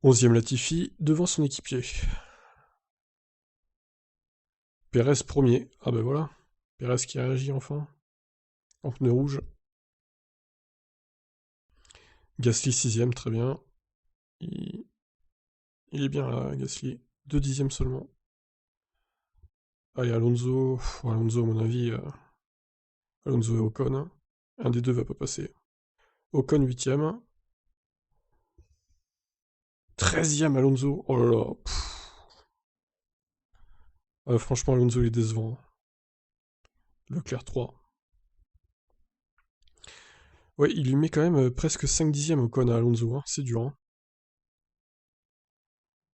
11ème Latifi, devant son équipier. Pérez premier. Ah ben voilà. Pérez qui réagit enfin. En pneu rouge. Gasly 6ème, très bien. Il... il est bien là, Gasly. 2 dixièmes seulement. Allez, Alonso. Alonso, à mon avis... Alonso et Ocon. Hein. Un des deux va pas passer. Ocon 8ème. 13ème Alonso. Oh là là. Franchement, Alonso il est décevant. Leclerc 3. Ouais, il lui met quand même presque 5 dixièmes Ocon à Alonso. Hein. C'est dur. Hein.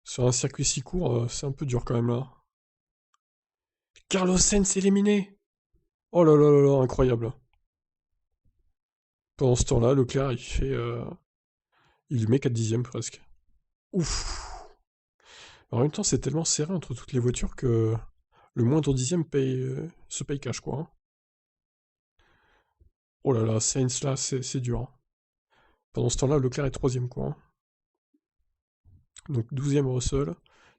Sur un circuit si court, c'est un peu dur quand même là. Carlos Sainz éliminé. Oh là là là là, incroyable. Pendant ce temps-là, Leclerc, il fait... il lui met 4 dixièmes presque. Ouf. En même temps, c'est tellement serré entre toutes les voitures que le moindre dixième se paye cash, quoi. Hein. Oh là là, Sainz, là, c'est dur. Hein. Pendant ce temps-là, Leclerc est 3ème, quoi. Hein. Donc 12ème Russell,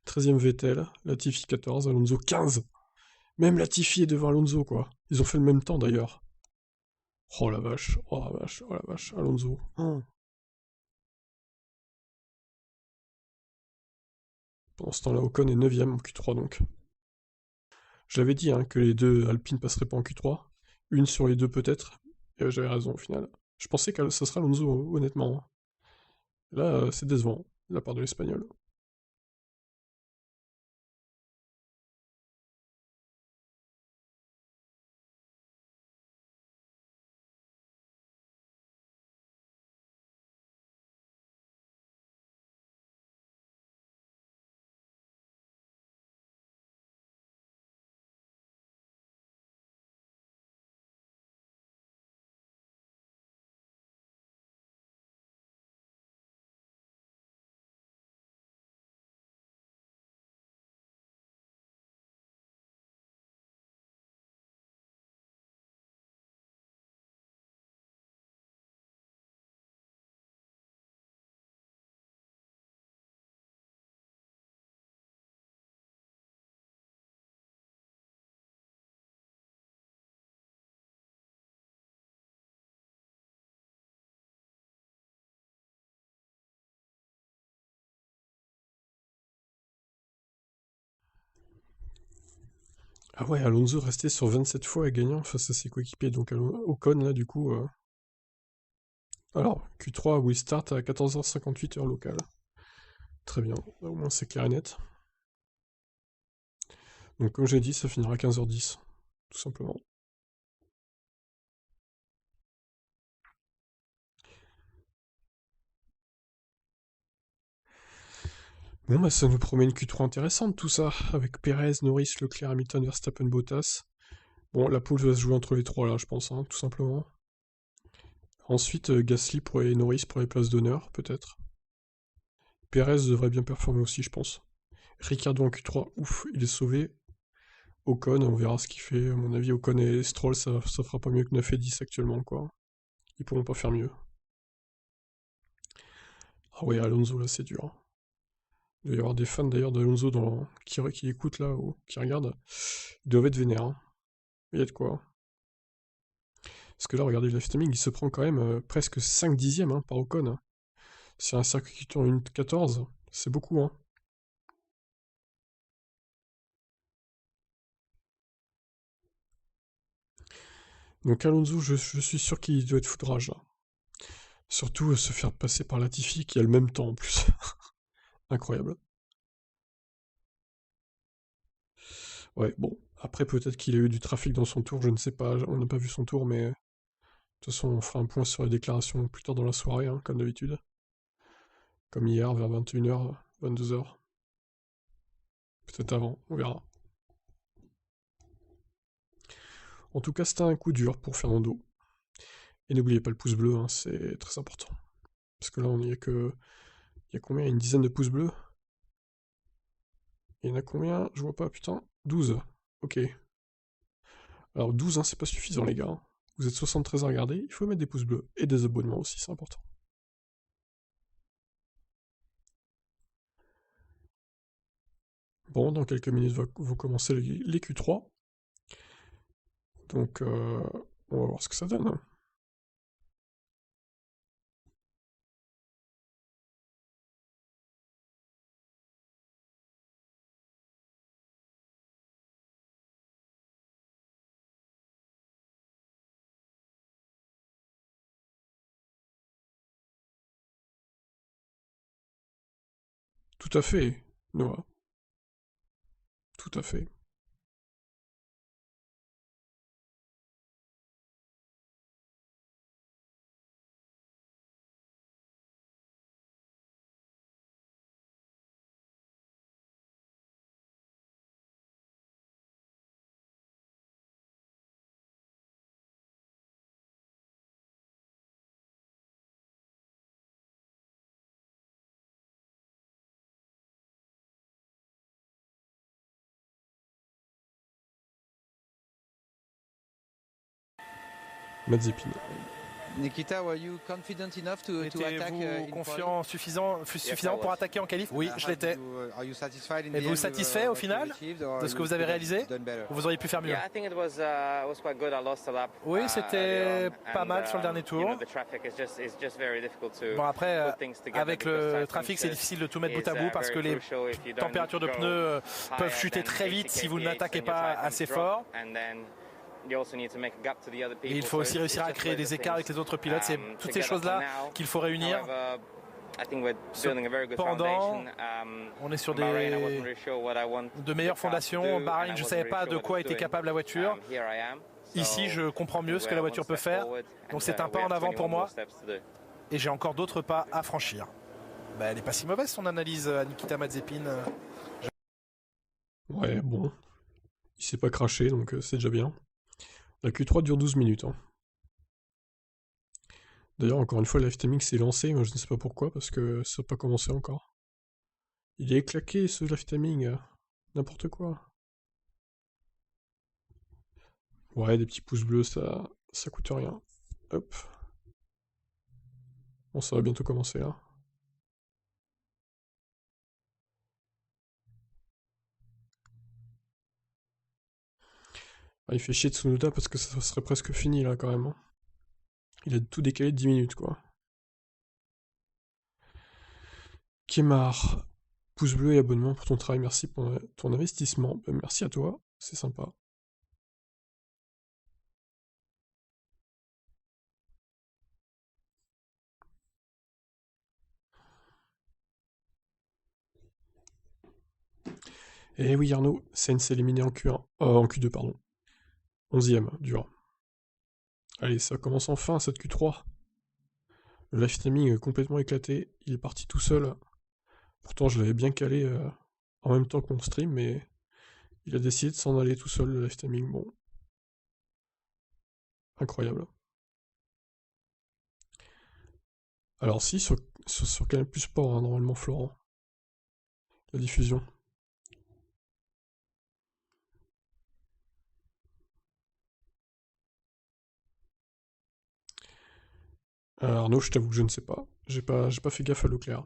13ème Vettel, Latifi 14, Alonso 15. Même Latifi est devant Alonso, quoi. Ils ont fait le même temps, d'ailleurs. Oh la vache, oh la vache, oh la vache, Alonso. Pendant ce temps-là, Ocon est 9ème en Q3, donc. Je l'avais dit hein, que les deux Alpines passeraient pas en Q3. Une sur les deux peut-être. Et j'avais raison au final. Je pensais que ça serait Alonso, honnêtement. Hein. Là, c'est décevant, de la part de l'Espagnol. Ah ouais, Alonso restait sur 27 fois et gagnant face à ses coéquipiers. Donc Ocon, là, du coup... Alors, Q3 will start à 14h58 heure locale. Très bien, au moins c'est clair et net. Donc comme j'ai dit, ça finira à 15h10, tout simplement. Bon bah ça nous promet une Q3 intéressante tout ça, avec Perez, Norris, Leclerc, Hamilton, Verstappen, Bottas. Bon, la poule va se jouer entre les trois là, je pense, hein, tout simplement. Ensuite, Gasly et Norris pour les places d'honneur, peut-être. Perez devrait bien performer aussi, je pense. Ricardo en Q3, ouf, il est sauvé. Ocon, on verra ce qu'il fait. À mon avis, Ocon et Stroll, ça fera pas mieux que 9 et 10 actuellement, quoi. Ils pourront pas faire mieux. Ah ouais, Alonso, là, c'est dur. Il doit y avoir des fans d'ailleurs d'Alonso qui écoutent là, ou qui regardent. Ils doivent être vénères. Hein. Il y a de quoi. Parce que là, regardez, le timing, il se prend quand même presque 5 dixièmes hein, par Ocon. Hein. C'est un circuit qui tourne une 14, c'est beaucoup. Hein. Donc Alonso, je suis sûr qu'il doit être foudrage là. Surtout se faire passer par Latifi qui a le même temps en plus. Incroyable. Ouais, bon. Après, peut-être qu'il a eu du trafic dans son tour, je ne sais pas. On n'a pas vu son tour, mais de toute façon, on fera un point sur les déclarations plus tard dans la soirée, hein, comme d'habitude. Comme hier, vers 21h, 22h. Peut-être avant, on verra. En tout cas, c'était un coup dur pour Fernando. Et n'oubliez pas le pouce bleu, hein, c'est très important. Parce que là, on y a que. Il y a combien? Une dizaine de pouces bleus? Il y en a combien? Je vois pas, putain. 12. Ok. Alors 12, hein, c'est pas suffisant, les gars. Hein. Vous êtes 73 à regarder, il faut mettre des pouces bleus. Et des abonnements aussi, c'est important. Bon, dans quelques minutes, vont commencer les Q3. Donc, on va voir ce que ça donne. Hein. Tout à fait, Noah. Tout à fait. Mazepin. Nikita, were you confident enough to attack Étiez-vous confiant suffisamment pour attaquer en qualif? Oui, je l'étais. Êtes-vous satisfait au final de ce que vous avez réalisé? Ou vous auriez pu faire mieux? Oui, c'était pas mal sur le dernier tour. Bon, après, avec le trafic, c'est difficile de tout mettre bout à bout parce que les températures de pneus peuvent chuter très vite si vous n'attaquez pas assez fort. Et il faut aussi réussir à créer des écarts avec les autres pilotes. C'est toutes ces choses-là qu'il faut réunir. Cependant, on est sur de meilleures fondations. Bahreïn, je ne savais pas de quoi était capable la voiture. Ici, je comprends mieux ce que la voiture peut faire. Donc c'est un pas en avant pour moi. Et j'ai encore d'autres pas à franchir. Ben, elle n'est pas si mauvaise son analyse à Nikita Mazepin. Ouais, bon. Il s'est pas craché, donc c'est déjà bien. La Q3 dure 12 minutes. Hein. D'ailleurs, encore une fois, le live timing s'est lancé, mais je ne sais pas pourquoi, parce que ça n'a pas commencé encore. Il est claqué ce live timing. N'importe quoi. Ouais, des petits pouces bleus, ça coûte rien. Hop. Bon, ça va bientôt commencer là. Ah, il fait chier Tsunoda parce que ça serait presque fini là quand même. Hein. Il a tout décalé de 10 minutes quoi. Kemar, pouce bleu et abonnement pour ton travail, merci pour ton investissement. Merci à toi, c'est sympa. Et oui Arnaud, Sainz s'est éliminé en Q1. En Q2 pardon. 11ème, dur. Allez, ça commence enfin cette Q3. Le live streaming est complètement éclaté, il est parti tout seul. Pourtant je l'avais bien calé en même temps qu'on stream, mais il a décidé de s'en aller tout seul le live streaming. Bon. Incroyable. Alors si, sur Canal Plus Sport, hein, normalement Florent. la diffusion. Arnaud, je t'avoue que je ne sais pas. J'ai pas fait gaffe à l'eau claire.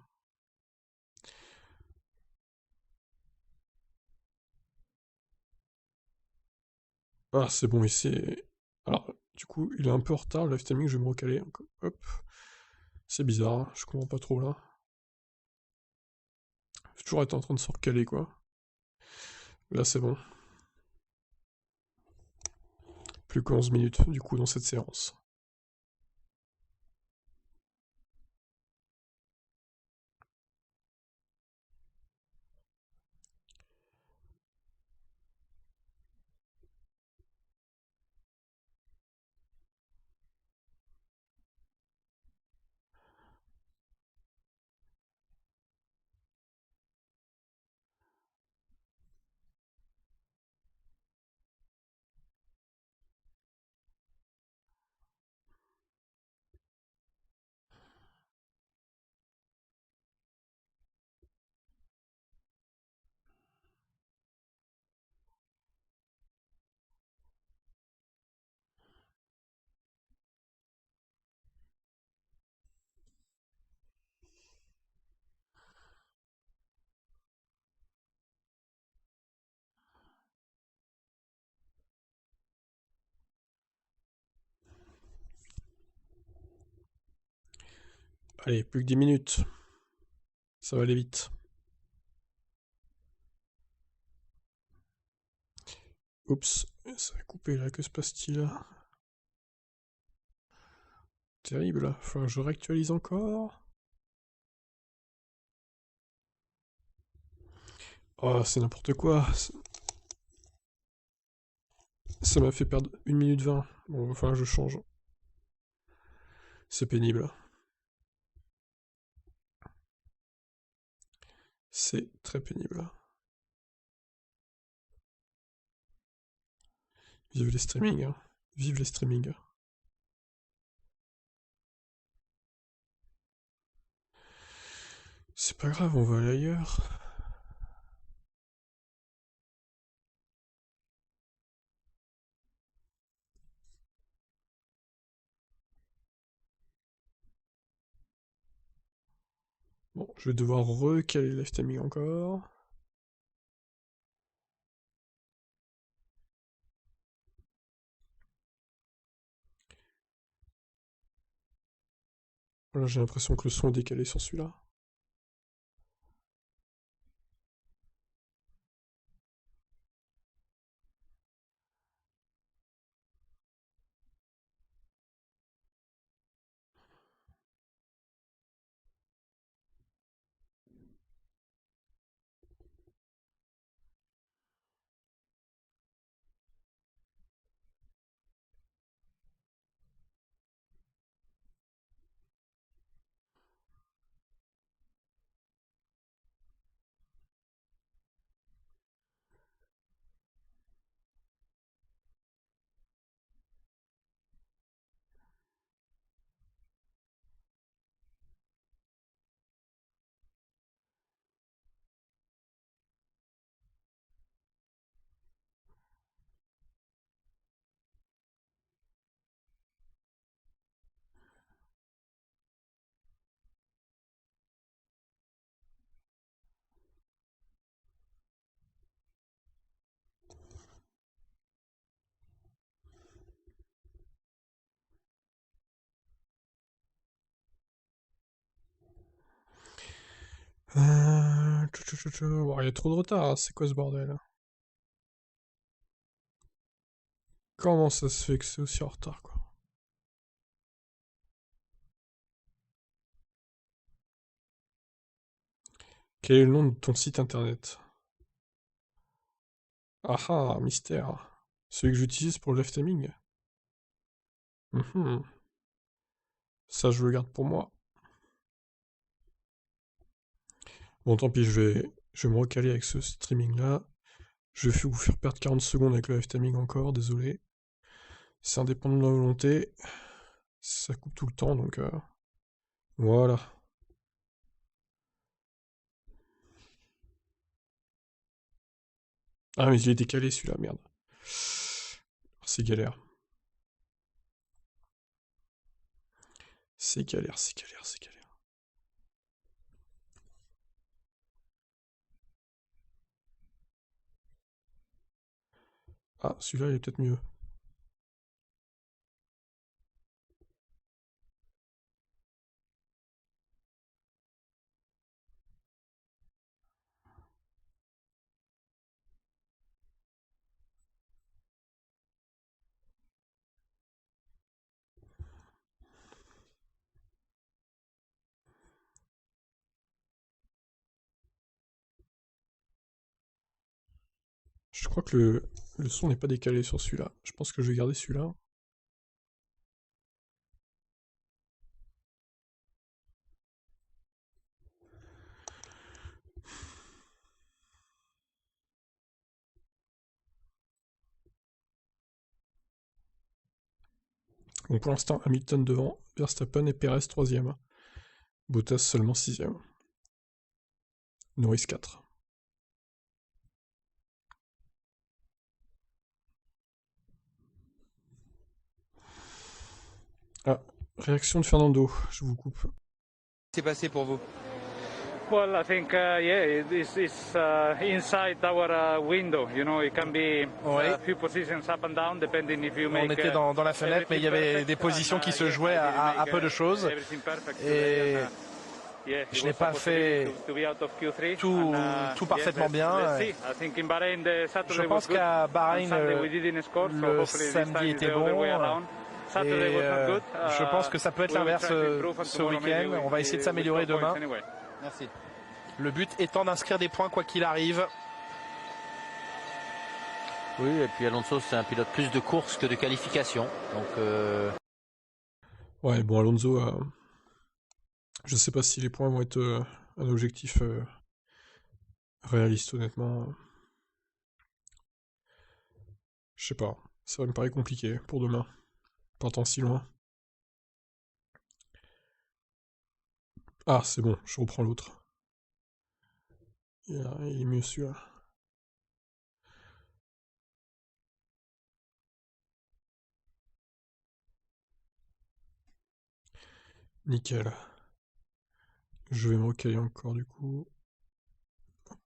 Ah, c'est bon, ici. Alors, du coup, il est un peu en retard, le live timing, je vais me recaler. Hop. C'est bizarre, hein, je comprends pas trop là. J'ai toujours été en train de se recaler, quoi. Là, c'est bon. Plus que 11 minutes, du coup, dans cette séance. Allez, plus que 10 minutes. Ça va aller vite. Oups, ça a coupé là, que se passe-t-il là? Terrible, faut que je réactualise encore. Oh, c'est n'importe quoi. Ça m'a fait perdre 1 minute 20. Bon, enfin, je change. C'est pénible. C'est très pénible. Vive les streamings, hein. Vive les streamings. C'est pas grave, on va aller ailleurs. Bon, je vais devoir recaler le live timing encore. Voilà, j'ai l'impression que le son est décalé sur celui-là. Bon, il y a trop de retard, hein. C'est quoi ce bordel? Comment ça se fait que c'est aussi en retard, quoi? Quel est le nom de ton site internet? Ah ah, mystère. Celui que j'utilise pour le live timing? Mhm. Ça, je le garde pour moi. Bon, tant pis, je vais me recaler avec ce streaming-là. Je vais vous faire perdre 40 secondes avec le live timing encore, désolé. C'est indépendant de ma volonté. Ça coupe tout le temps, donc voilà. Ah mais il est décalé celui-là, merde. C'est galère. C'est galère, c'est galère, c'est galère. Ah, celui-là il est peut-être mieux. Je crois que le son n'est pas décalé sur celui-là. Je pense que je vais garder celui-là. Bon, pour l'instant, Hamilton devant, Verstappen et Perez 3ème. Bottas seulement 6ème. Norris 4. Ah, réaction de Fernando, je vous coupe. Qu'est-ce qui s'est passé pour vous? Well, I think, yeah, it's inside our window. You know, it can be a few positions up and down, depending if you make. On était dans la fenêtre, mais il y avait des positions qui se jouaient à peu de choses. Et je n'ai pas fait tout parfaitement bien. Je pense qu'à Bahreïn, le samedi était bon. Et je pense que ça peut être l'inverse ce week-end. On va essayer de s'améliorer demain. Merci. Le but étant d'inscrire des points quoi qu'il arrive. Oui, et puis Alonso, c'est un pilote plus de course que de qualification. Donc, Ouais, bon, Alonso, je sais pas si les points vont être un objectif réaliste, honnêtement. Je sais pas, ça me paraît compliqué pour demain. Partant si loin. Ah, c'est bon, je reprends l'autre. Il est mieux celui-là. Nickel. Je vais me recaler encore du coup. Hop.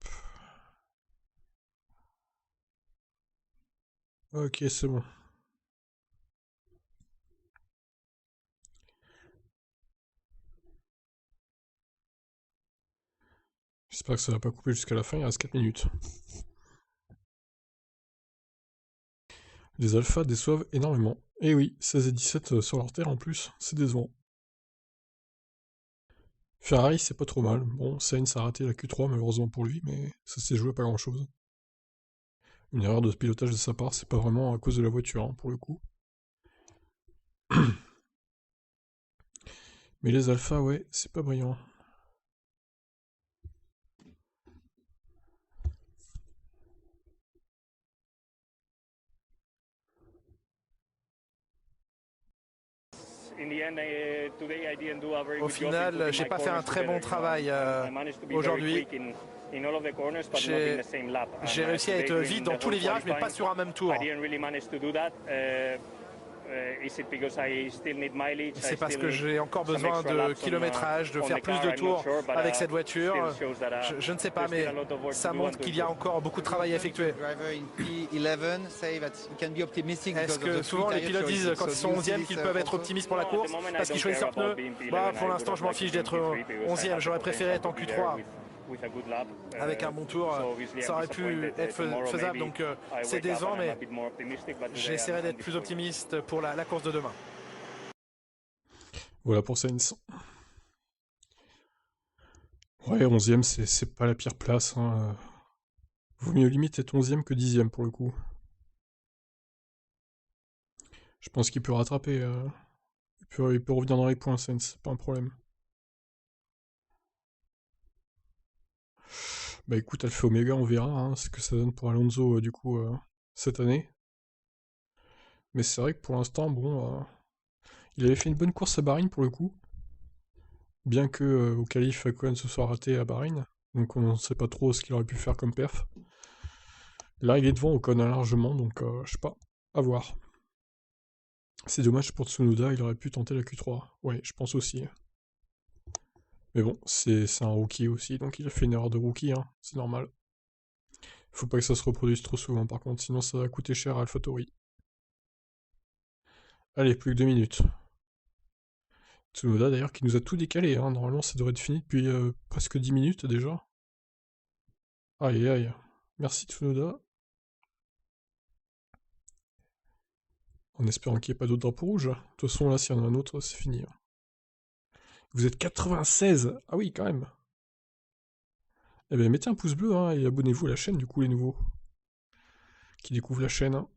Ok, c'est bon. J'espère que ça va pas couper jusqu'à la fin, il reste 4 minutes. Les alphas déçoivent énormément. Et oui, 16 et 17 sur leur terre en plus, c'est décevant. Ferrari, c'est pas trop mal. Bon, Sainz a raté la Q3 malheureusement pour lui, mais ça s'est joué à pas grand chose. Une erreur de pilotage de sa part, c'est pas vraiment à cause de la voiture, hein, pour le coup. Mais les alphas, ouais, c'est pas brillant. Au final, j'ai pas fait un très bon travail aujourd'hui. J'ai réussi à être vite dans tous les virages, mais pas sur un même tour. C'est parce que j'ai encore besoin de kilométrage, de faire plus de tours avec cette voiture. Je ne sais pas, mais ça montre qu'il y a encore beaucoup de travail à effectuer. Est-ce que souvent les pilotes disent quand ils sont 11e qu'ils peuvent être optimistes pour la course parce qu'ils choisissent leurs pneus? Pour l'instant, je m'en fiche d'être 11e. J'aurais préféré être en Q3. Avec un bon tour, ça aurait pu être faisable, donc c'est décevant, mais j'essaierai d'être plus optimiste pour la course de demain. Voilà pour Sainz. Ouais, 11ème, c'est pas la pire place. Hein. Vaut mieux limite être 11ème que 10ème pour le coup. Je pense qu'il peut rattraper. Il peut revenir dans les points, Sainz, c'est pas un problème. Bah écoute, Alpha Omega, on verra ce que ça donne pour Alonso du coup cette année. Mais c'est vrai que pour l'instant, bon, il avait fait une bonne course à Bahreïn pour le coup. Bien que au qualif, Ocon se soit raté à Bahreïn. Donc on ne sait pas trop ce qu'il aurait pu faire comme perf. Là, il est devant Ocon largement, donc je sais pas. À voir. C'est dommage pour Tsunoda, il aurait pu tenter la Q3. Ouais, je pense aussi. Mais bon, c'est un rookie aussi, donc il a fait une erreur de rookie, hein, c'est normal. Faut pas que ça se reproduise trop souvent par contre, sinon ça va coûter cher à AlphaTauri. Allez, plus que 2 minutes. Tsunoda d'ailleurs qui nous a tout décalé, hein. Normalement ça devrait être fini depuis presque 10 minutes déjà. Aïe aïe. Merci Tsunoda. En espérant qu'il n'y ait pas d'autres drapeaux rouges. De toute façon là s'il y en a un autre, c'est fini. Vous êtes 96. Ah oui quand même. Eh ben mettez un pouce bleu hein, et abonnez-vous à la chaîne du coup les nouveaux. Qui découvrent la chaîne. Hein.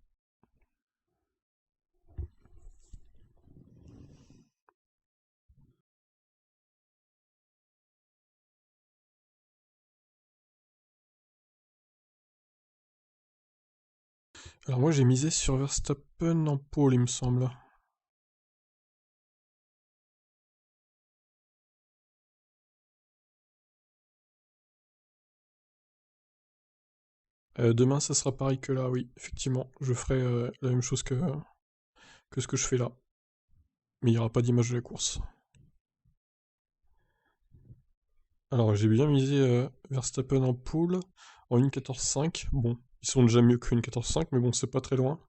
Alors moi j'ai misé sur Verstappen en pole il me semble. Demain ça sera pareil que là, oui, effectivement. Je ferai la même chose que ce que je fais là. Mais il n'y aura pas d'image de la course. Alors j'ai bien misé Verstappen en pole en 1.14.5. Bon, ils sont déjà mieux que 1.14.5, mais bon, c'est pas très loin.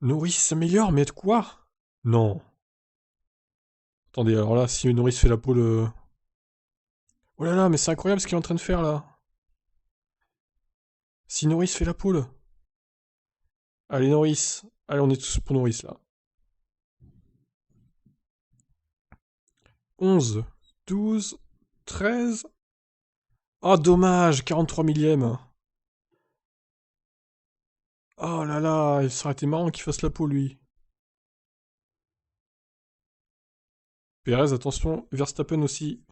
Norris s'améliore, mais de quoi? Non. Attendez, alors là, si Norris fait la pole... Oh là là, mais c'est incroyable ce qu'il est en train de faire là. Si Norris fait la pole. Allez Norris. Allez, on est tous pour Norris là. 11, 12, 13... Oh dommage, 43 millième. Oh là là, ça aurait été marrant qu'il fasse la peau lui. Perez, attention, Verstappen aussi.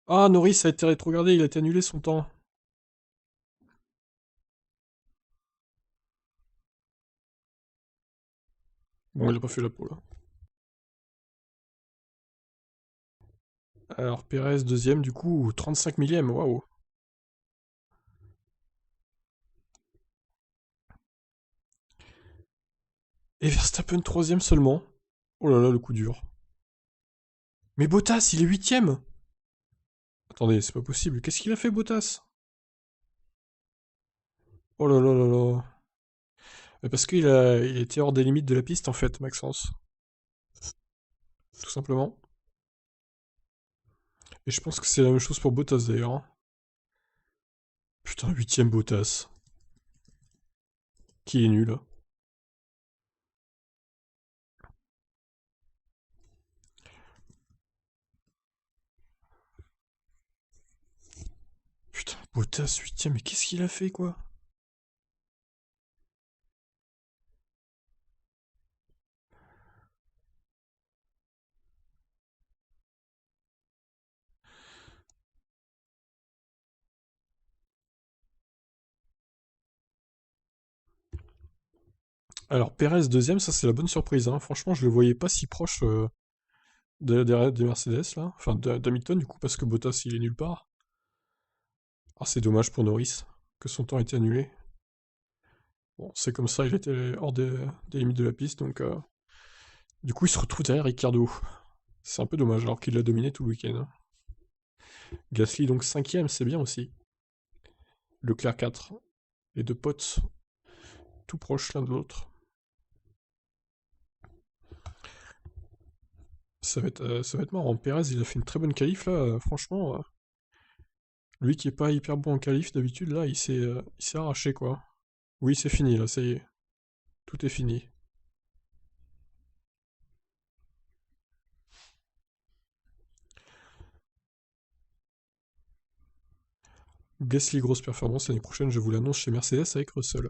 Ah, Norris a été rétrogradé, il a été annulé son temps. Bon, il a pas fait la peau là. Alors Perez, deuxième, du coup, 35 millième, waouh. Et Verstappen, troisième seulement. Oh là là, le coup dur. Mais Bottas, il est huitième. Attendez, c'est pas possible. Qu'est-ce qu'il a fait, Bottas? Oh là là là là. Mais parce il était hors des limites de la piste, en fait, Maxence. Tout simplement. Et je pense que c'est la même chose pour Bottas, d'ailleurs. Hein. Putain, huitième Bottas. Qui est nul. Putain, Bottas, huitième, mais qu'est-ce qu'il a fait, quoi? Alors, Perez deuxième, ça c'est la bonne surprise. Hein. Franchement, je le voyais pas si proche des Mercedes, là. Enfin, d'Hamilton, du coup, parce que Bottas, il est nulle part. Ah, c'est dommage pour Norris, que son temps ait été annulé. Bon, c'est comme ça, il était hors des limites de la piste, donc... Du coup, il se retrouve derrière Ricciardo. C'est un peu dommage, alors qu'il l'a dominé tout le week-end. Hein. Gasly, donc cinquième, c'est bien aussi. Leclerc 4. Les deux potes, tout proches l'un de l'autre. Ça va être marrant. Perez, il a fait une très bonne qualif là, franchement. Lui qui est pas hyper bon en qualif d'habitude, là, il s'est arraché quoi. Oui, c'est fini là, ça y est. Tout est fini. Gasly, grosse performance l'année prochaine, je vous l'annonce chez Mercedes avec Russell.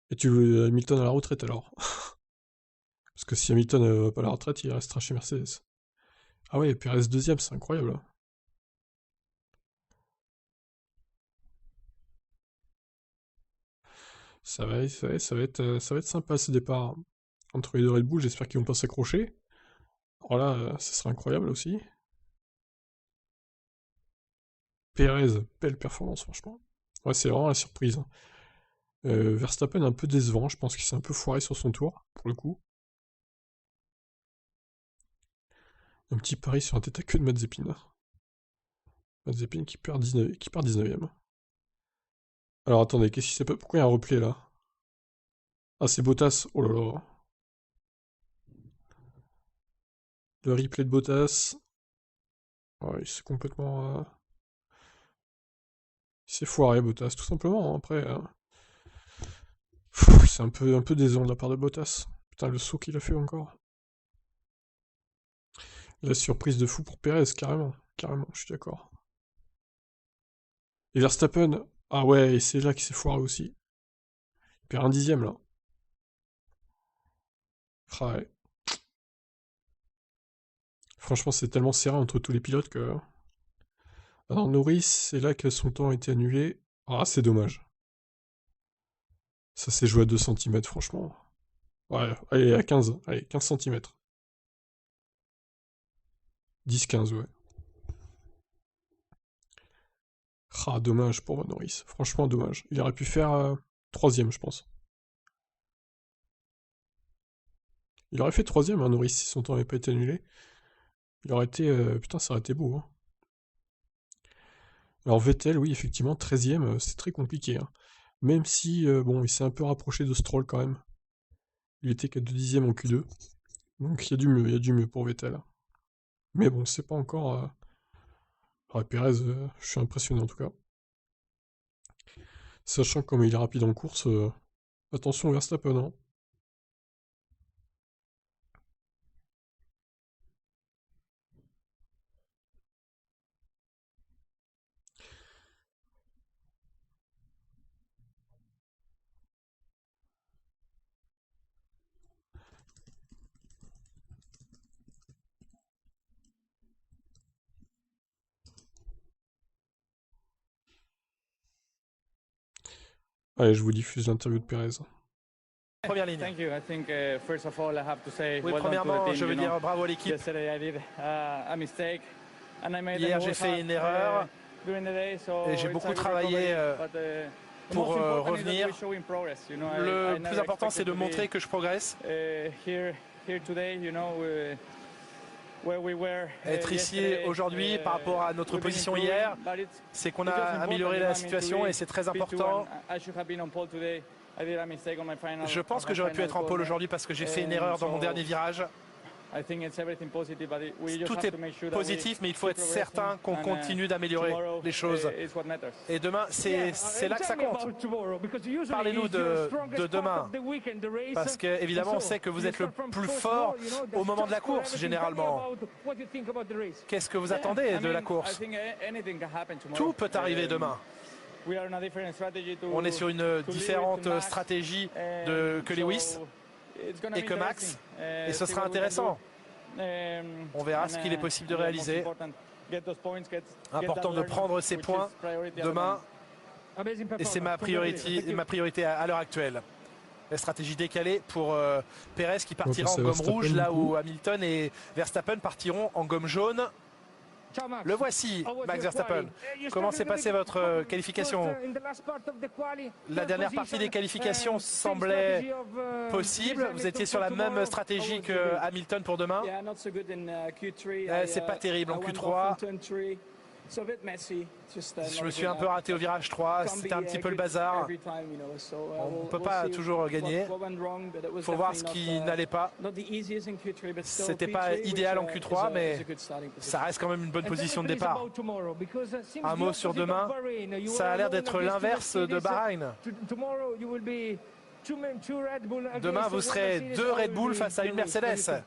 Et tu veux Hamilton à la retraite alors? Parce que si Hamilton va pas à la retraite, il restera chez Mercedes. Ah ouais, Perez deuxième, c'est incroyable. Hein. Ça va être sympa ce départ. Entre les deux Red Bull, j'espère qu'ils vont pas s'accrocher. Alors là, ça serait incroyable aussi. Perez, belle performance franchement. Ouais, c'est vraiment la surprise. Verstappen un peu décevant, je pense qu'il s'est un peu foiré sur son tour, pour le coup. Un petit pari sur un tête à queue de Mazepin. Mazepin qui perd 19ème. Alors attendez, qu'est-ce qui s'est passé? Pourquoi il y a un replay là? Ah, c'est Bottas, oh là là. Le replay de Bottas. Ouais, il s'est complètement... il s'est foiré, Bottas, tout simplement. Hein. Après, c'est un peu décevant de la part de Bottas. Putain, le saut qu'il a fait encore. La surprise de fou pour Perez, carrément. Carrément, je suis d'accord. Et Verstappen, ah ouais, et c'est là qu'il s'est foiré aussi. Il perd un 10ème là. Ah ouais. Franchement, c'est tellement serré entre tous les pilotes que... Alors Norris, c'est là que son temps a été annulé. Ah, c'est dommage. Ça s'est joué à 2 cm, franchement. Ouais, allez, à 15. Allez, 15 cm. 10-15, ouais. Ah, dommage pour Norris. Franchement, dommage. Il aurait pu faire 3ème, je pense. Il aurait fait 3ème, hein, Norris, si son temps n'avait pas été annulé. Il aurait été... putain, ça aurait été beau. Hein. Alors Vettel, oui, effectivement, 13ème, c'est très compliqué. Hein. Même si, bon, il s'est un peu rapproché de Stroll quand même. Il était qu'à 2 dixièmes en Q2. Donc il y a du mieux pour Vettel. Mais bon, c'est pas encore... Ouais, Perez, je suis impressionné en tout cas. Sachant comme il est rapide en course, attention Verstappen, hein. Allez, je vous diffuse l'interview de Perez. Première ligne. Thank you. I think first of all I have to say Oui, well done to the premièrement, team, je veux you know. dire bravo à l'équipe. Yesterday I did a mistake and I made Hier, j'ai fait une erreur during the day, so et j'ai beaucoup travaillé pour revenir. Le plus important, c'est de montrer que je progresse. Être ici aujourd'hui par rapport à notre position hier, c'est qu'on a amélioré la situation et c'est très important. Je pense que j'aurais pu être en pole aujourd'hui parce que j'ai fait une erreur dans mon dernier virage. Tout est positif, mais il faut être certain qu'on continue d'améliorer les choses. Et demain, c'est là que ça compte. Parlez-nous de demain, parce qu'évidemment, on sait que vous êtes le plus fort au moment de la course, généralement. Qu'est-ce que vous attendez de la course? Tout peut arriver demain. On est sur une différente stratégie que Lewis et que Max, et ce sera intéressant. On verra ce qu'il est possible de réaliser. Important de prendre ces points demain, et c'est ma priorité à l'heure actuelle. La stratégie décalée pour Perez qui partira en gomme rouge, là où Hamilton et Verstappen partiront en gomme jaune. Le voici, Max Verstappen. Comment s'est passée votre qualification? La dernière partie des qualifications semblait possible. Vous étiez sur la même stratégie que Hamilton pour demain. C'est pas terrible en Q3. Je me suis un peu raté au virage 3, c'était un petit peu le bazar. On ne peut pas toujours gagner. Il faut voir ce qui n'allait pas. C'était pas idéal en Q3, mais ça reste quand même une bonne position de départ. Un mot sur demain, ça a l'air d'être l'inverse de Bahreïn. Demain, vous serez 2 Red Bull face à une Mercedes.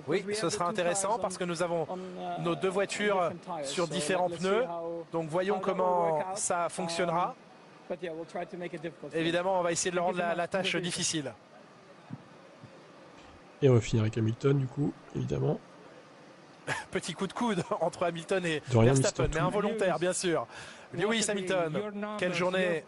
Oui, ce sera intéressant parce que nous avons nos 2 voitures sur différents pneus. Donc voyons comment ça fonctionnera. Évidemment, on va essayer de leur rendre la tâche difficile. Et on va finir avec Hamilton, du coup, évidemment. Petit coup de coude entre Hamilton et De rien, Verstappen, Mr. mais involontaire, bien sûr. Lewis Hamilton, quelle journée.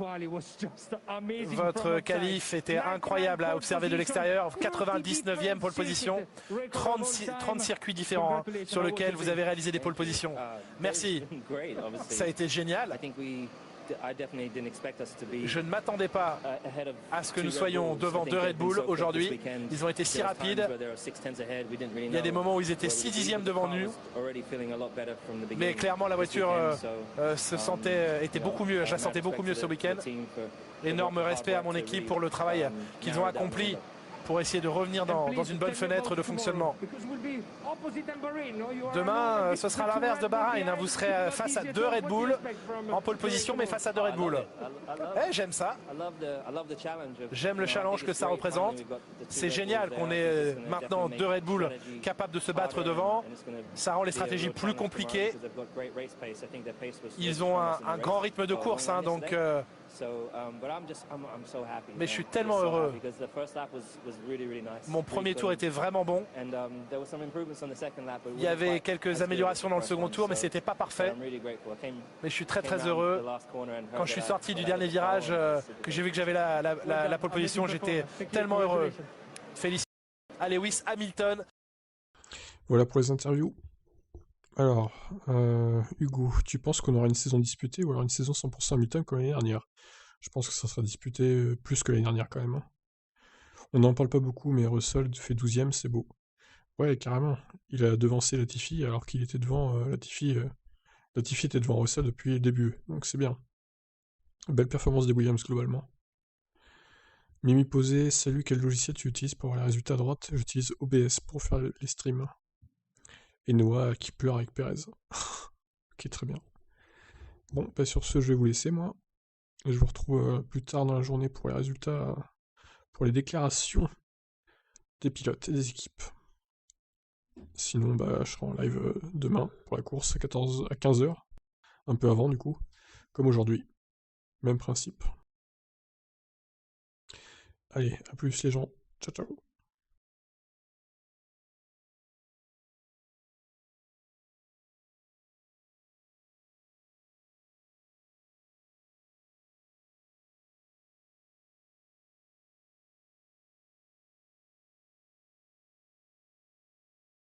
Votre qualif était incroyable à observer de l'extérieur. 99e pole position, 30 circuits différents sur lesquels vous avez réalisé des pole positions. Merci, ça a été génial. Je ne m'attendais pas à ce que nous soyons devant 2 Red Bull aujourd'hui. Ils ont été si rapides. Il y a des moments où ils étaient 6 dixièmes devant nous. Mais clairement, la voiture était beaucoup mieux. Je la sentais beaucoup mieux ce week-end. Énorme respect à mon équipe pour le travail qu'ils ont accompli pour essayer de revenir dans une bonne fenêtre de fonctionnement. Demain, ce sera l'inverse de Bahreïn. Vous serez face à 2 Red Bull en pole position, mais face à 2 Red Bull. J'aime ça. J'aime le challenge que ça représente. C'est génial qu'on ait maintenant 2 Red Bull capables de se battre devant. Ça rend les stratégies plus compliquées. Ils ont un grand rythme de course, donc... mais je suis tellement heureux. Mon premier tour était vraiment bon. Il y avait quelques améliorations dans le second tour, mais c'était pas parfait. Mais je suis très heureux. Quand je suis sorti du dernier virage, que j'ai vu que j'avais la pole position, j'étais tellement heureux. Félicitations à Lewis Hamilton. Voilà pour les interviews. Alors, Hugo, tu penses qu'on aura une saison disputée ou alors une saison 100% Hamilton comme l'année dernière? Je pense que ça sera disputé plus que l'année dernière quand même. On n'en parle pas beaucoup, mais Russell fait 12e, c'est beau. Ouais, carrément. Il a devancé Latifi alors qu'il était devant Latifi. Latifi était devant Russell depuis le début, donc c'est bien. Belle performance des Williams globalement. Mimi Posé, salut, quel logiciel tu utilises pour avoir les résultats à droite? J'utilise OBS pour faire les streams. Et Noah qui pleure avec Perez. Ok, très bien. Bon, bah sur ce, je vais vous laisser moi. Et je vous retrouve plus tard dans la journée pour les résultats, pour les déclarations des pilotes et des équipes. Sinon, bah, je serai en live demain pour la course à 15h, un peu avant du coup, comme aujourd'hui. Même principe. Allez, à plus les gens. Ciao ciao.